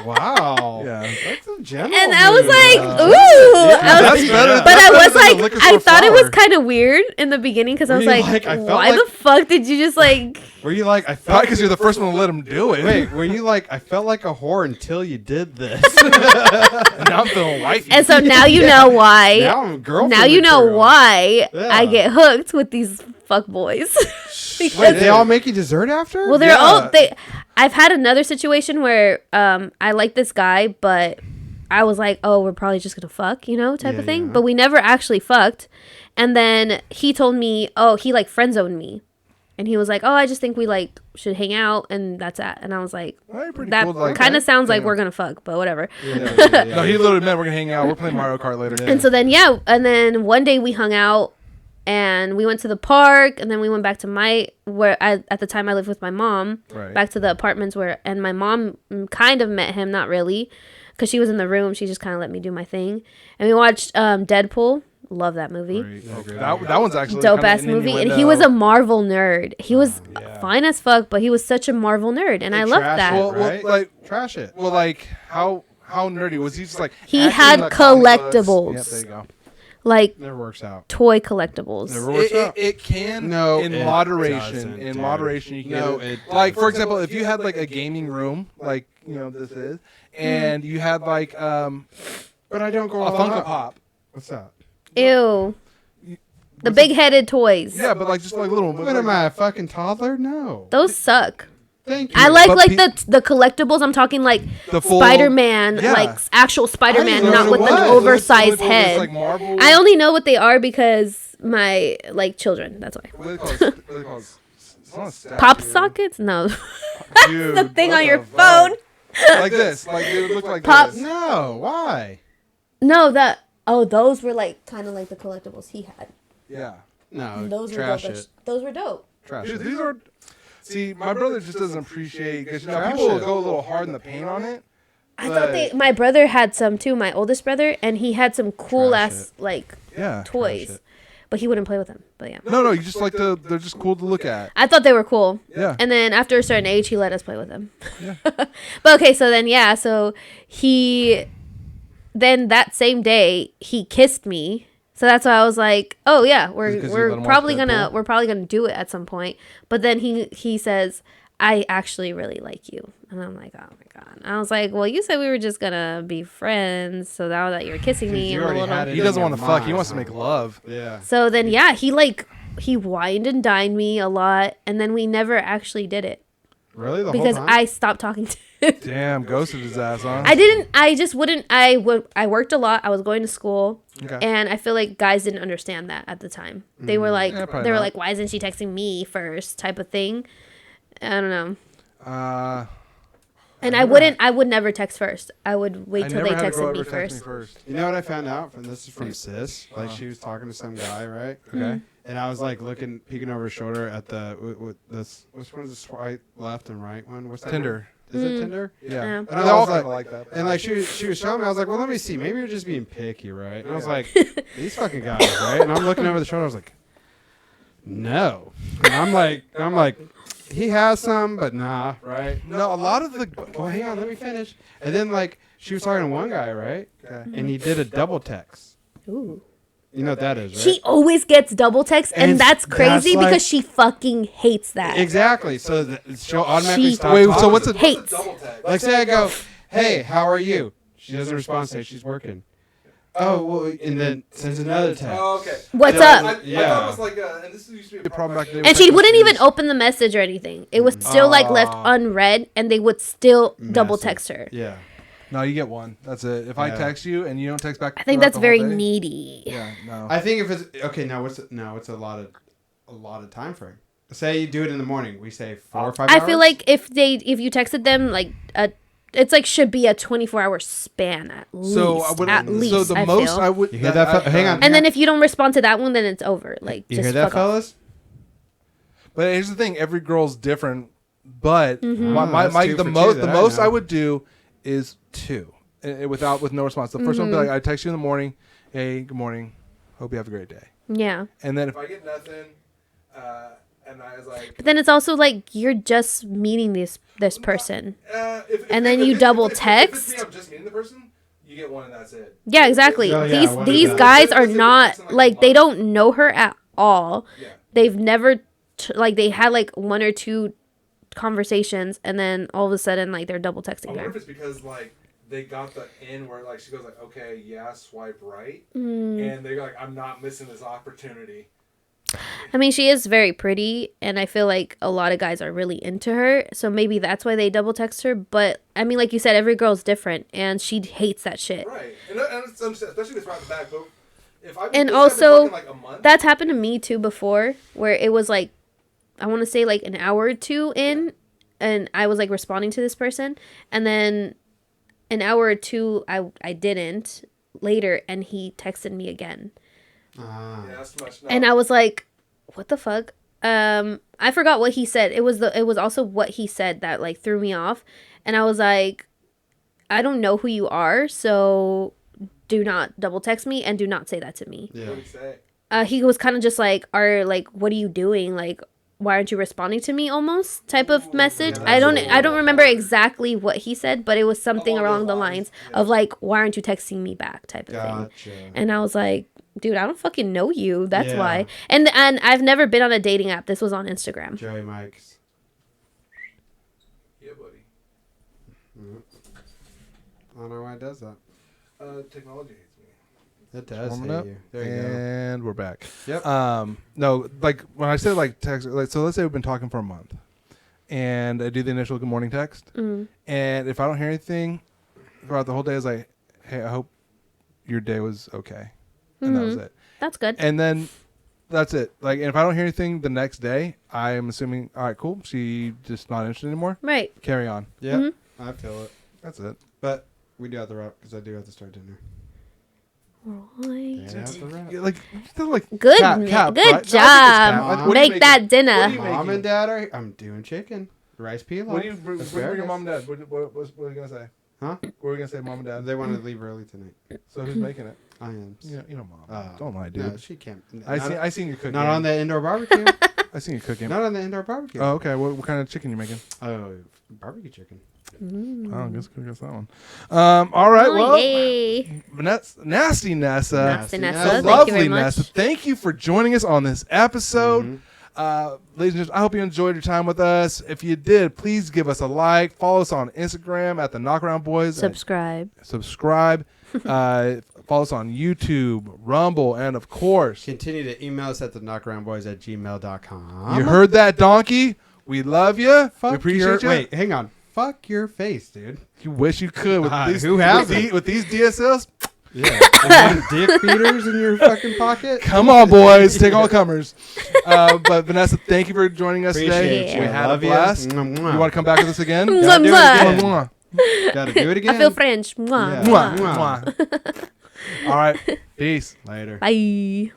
Wow. Yeah. That's a gentleman. And I was like, Uh, ooh. yeah, I was, that's better. but That's I better was than the like, liquor I store thought it was flower. kind of weird in the beginning because I Were was you like, like, I felt why like- the fuck did you just like. Were you like, I felt Probably because you're the first one to let him do it. Wait, were you like, I felt like a whore until you did this? And now I'm feeling wifey. And so now you know why. now I'm a girlfriend Now you know material. why I Yeah. get hooked with these fuck boys. Wait, they all make you dessert after? Well, they're Yeah. all they. I've had another situation where I like this guy, but I was like, oh, we're probably just gonna fuck, you know, type Yeah, of thing. yeah. But we never actually fucked. And then he told me, oh, he like friend zoned me, and he was like, oh, I just think we like should hang out, and that's that. And I was like, Well, you're pretty that cool to, like, kind of sounds like yeah. we're gonna fuck, but whatever. Yeah. No, he literally meant we're gonna hang out. We're playing Mario Kart later. And so then and then one day we hung out and we went to the park and then we went back to at the time I lived with my mom, Right. back to the apartments and my mom kind of met him, not really, because she was in the room. She just kind of let me do my thing. And we watched Deadpool. Love that movie. Okay. That one's actually Dope kinda ass an movie. And innuendo. he was a Marvel nerd. He was yeah. fine as fuck, but he was such a Marvel nerd. And I loved trash that. it, Well, right? like, Trash it. well, like how nerdy was he? Just like He actually had in the comic books? collectibles. Yep, there you go. Like Never works out. toy collectibles. Never works out. It can No, in it moderation. doesn't, In dude. moderation, you can No, get it. it Like for example, if you had like a gaming room, like you know this is, and you had like But I don't go a all Funko out. Pop. What's that? Ew. The big-headed toys. Yeah, but like just like little. What am I, a fucking toddler? No. Those suck. Thank you. I like But the collectibles. I'm talking like The full- Spider-Man, yeah. like actual Spider-Man, know not what with it an was. oversized It's head. like Marvel. I only know what they are because my like children. That's why. What do they call it? What do they call it? It's not a statue. Pop sockets? No. Dude, The thing what on your the fuck? phone. Like this. Like it would look like Pop- this. No, why? No, those were like kind of like the collectibles he had. Yeah. No, Those were trash dope. it. Those were dope. Trash Dude, it. these are. See, my brother just doesn't appreciate because you know Trash people will it. go a little hard in the paint on it. I thought my brother had some too, my oldest brother, and he had some cool Trash ass like Yeah. toys, it. but he wouldn't play with them. But yeah, No, you just like the. They're just cool to look at. I thought they were cool. Yeah. And then after a certain age, he let us play with them. Yeah. But okay, so then so that same day he kissed me. So that's why I was like, oh yeah, Is it 'cause you let we're him watch probably Deadpool? gonna do it at some point. But then he says, I actually really like you, and I'm like, oh my god. I was like, well, you said we were just gonna be friends, so now that you're kissing me, You I'm a already little. had it He in doesn't your want to fuck. He mind, wants to make love. Yeah. So then yeah, he wined and dined me a lot, and then we never actually did it Really? The because whole time? I stopped talking to him. Damn, ghosted his ass, huh? I didn't. I just wouldn't. I worked a lot. I was going to school, Okay. and I feel like guys didn't understand that at the time. They were like, Yeah, probably they were not. like, why isn't she texting me first? Type of thing. I don't know. And I would never text first. I would wait I till never they had a girl texted me ever text first. me first. You know what I found out from this is from Sis? Like she was talking to some guy, right? Okay. And I was like peeking over her shoulder at the this. Which one is the swipe left and right one? What's that? Tinder. One? Is it Tinder? Yeah. Yeah. And They I all was kind like, of like that. and like she was showing me. I was like, well, let me see. Maybe you're just being picky, right? And I was like, these fucking guys, right? And I'm looking over the shoulder. I was like, no. And I'm like, he has some, but nah, right? No, a lot of the. Well, hang on, let me finish. And then like she was talking to one guy, right? Okay. And he did a double text. Ooh. You know what that is, right? She always gets double text, and And that's that's crazy like- because she fucking hates that. Exactly. So she'll automatically She- stop. Wait, so talking. what's a Hates. double tag? Like say I go, hey, how are you? She doesn't respond. Say she's working. Oh, well, and then sends another text. Oh, okay. What's Yeah, up? I thought it was like, and this used to be a problem back then. And she wouldn't even open the message or anything. It was still like left unread, and they would still double Message. text her. Yeah. No, you get one. That's it. If I Yeah. text you and you don't text back, I think throughout that's the very whole day- needy. Yeah, no. I think if it's okay now, it's a lot of time frame. Say you do it in the morning. We say 4 or 5 hours. I feel like if you texted them like it's like should be a 24-hour span at least. So I would. at least. So the I most feel. I would. You hear that? Hang on. And then if you don't respond to that one, then it's over. Like You just hear that, fuck off. fellas? But here's the thing: every girl's different. But Mm-hmm. That's two the for most two the that most know. I would do is 2, with no response. The first one would be like, I text you in the morning. Hey, good morning. Hope you have a great day. Yeah. And then if I get nothing, and I was like, But then it's also like you're just meeting this person. if, And then you double If text? I'm just meeting the person, you get one and that's it. Yeah, exactly. Oh, yeah, these one these of those. guys are Listen, not listen, like, like they don't know her at all. Yeah. They've never like they had like 1 or 2 conversations, and then all of a sudden like they're double I texting wonder her. if it's because like they got the in where like she goes like, okay, yeah, swipe right, Mm. and they're like, I'm not missing this opportunity. I mean, she is very pretty, and I feel like a lot of guys are really into her, so maybe that's why they double text her. But I mean, like you said, every girl's different, and she hates that shit. Right, and it's, especially this right at the back. But if I And this also, happened, like a month, That's happened to me too before, where it was like, I want to say like an hour or 2 in, and I was like responding to this person, and then an hour or 2 I didn't later, and he texted me again, yeah, that's too much. No. and I was like, what the fuck? I forgot what he said. It was also what he said that like threw me off, and I was like, I don't know who you are, so do not double text me and do not say that to me. Yeah. What did he say? He was kind of just like, what are you doing? Like, why aren't you responding to me? Almost type of message. yeah, I don't remember exactly what he said, but it was something along the lines of like, why aren't you texting me back? Type of thing. Gotcha. And I was like, dude, I don't fucking know you. That's Yeah. why. And I've never been on a dating app. This was on Instagram. Joey Mikes. Yeah, buddy. I don't know why it does that. Technology hates me. It does Warming hate up, you. There you and we're back. Yep. No, like when I said like text, like so let's say we've been talking for a month, and I do the initial good morning text, Mm. and if I don't hear anything throughout the whole day, it's like, hey, I hope your day was okay, and that was it. That's good. And then that's it. Like, and if I don't hear anything the next day, I am assuming, all right, cool, she just not interested anymore. Right. Carry on. go. Yep. Mm-hmm. I feel it. That's it. But we do have to wrap because I do have to start dinner. Right. Yeah, have to wrap. Like, still like Good, cap, good right? No, I think it's job. cap. What are you Make making? that What are dinner. you Mom making? and Dad are. I'm doing chicken, rice pilaf. What do you bring asparagus. your mom and dad? What are you gonna say? Huh? What are you gonna say, mom and dad? They want to leave early tonight. So who's making it? I am. You know, mom. Don't lie, dude. No, she can't. I seen your cooking. Not on the indoor barbecue. I seen you cooking. Not on the indoor barbecue. Oh, okay. What kind of chicken you making? Oh, barbecue chicken. I guess could guess that one. All right. Oh, Well, yay. Nasty Nessa. Nasty Nessa. Nessa. Thank you Lovely very much. Nessa. Thank you for joining us on this episode. Ladies and gentlemen, I hope you enjoyed your time with us. If you did, please give us a like. Follow us on Instagram at the Knockaround Boys. Subscribe. Subscribe. Follow us on YouTube, Rumble, and of course, Continue to email us at theknockaroundboys@gmail.com. you heard that, Donkey. We love you. Fuck We appreciate you. Wait, hang on. Fuck your face, dude. You wish you could with these. Who hasn't? with these DSLs? Yeah. And dick beaters in your fucking pocket? Come on, boys. Take all comers. But Vanessa, thank you for joining us Appreciate today. you. We had a Love you. blast. Mwah, mwah. You want to come back with us again? Gotta do it Mwah. again. Mwah. Gotta do it again. I feel French. Mwah. Yeah. Mwah. Mwah. Mwah. All right. Peace. Later. Bye.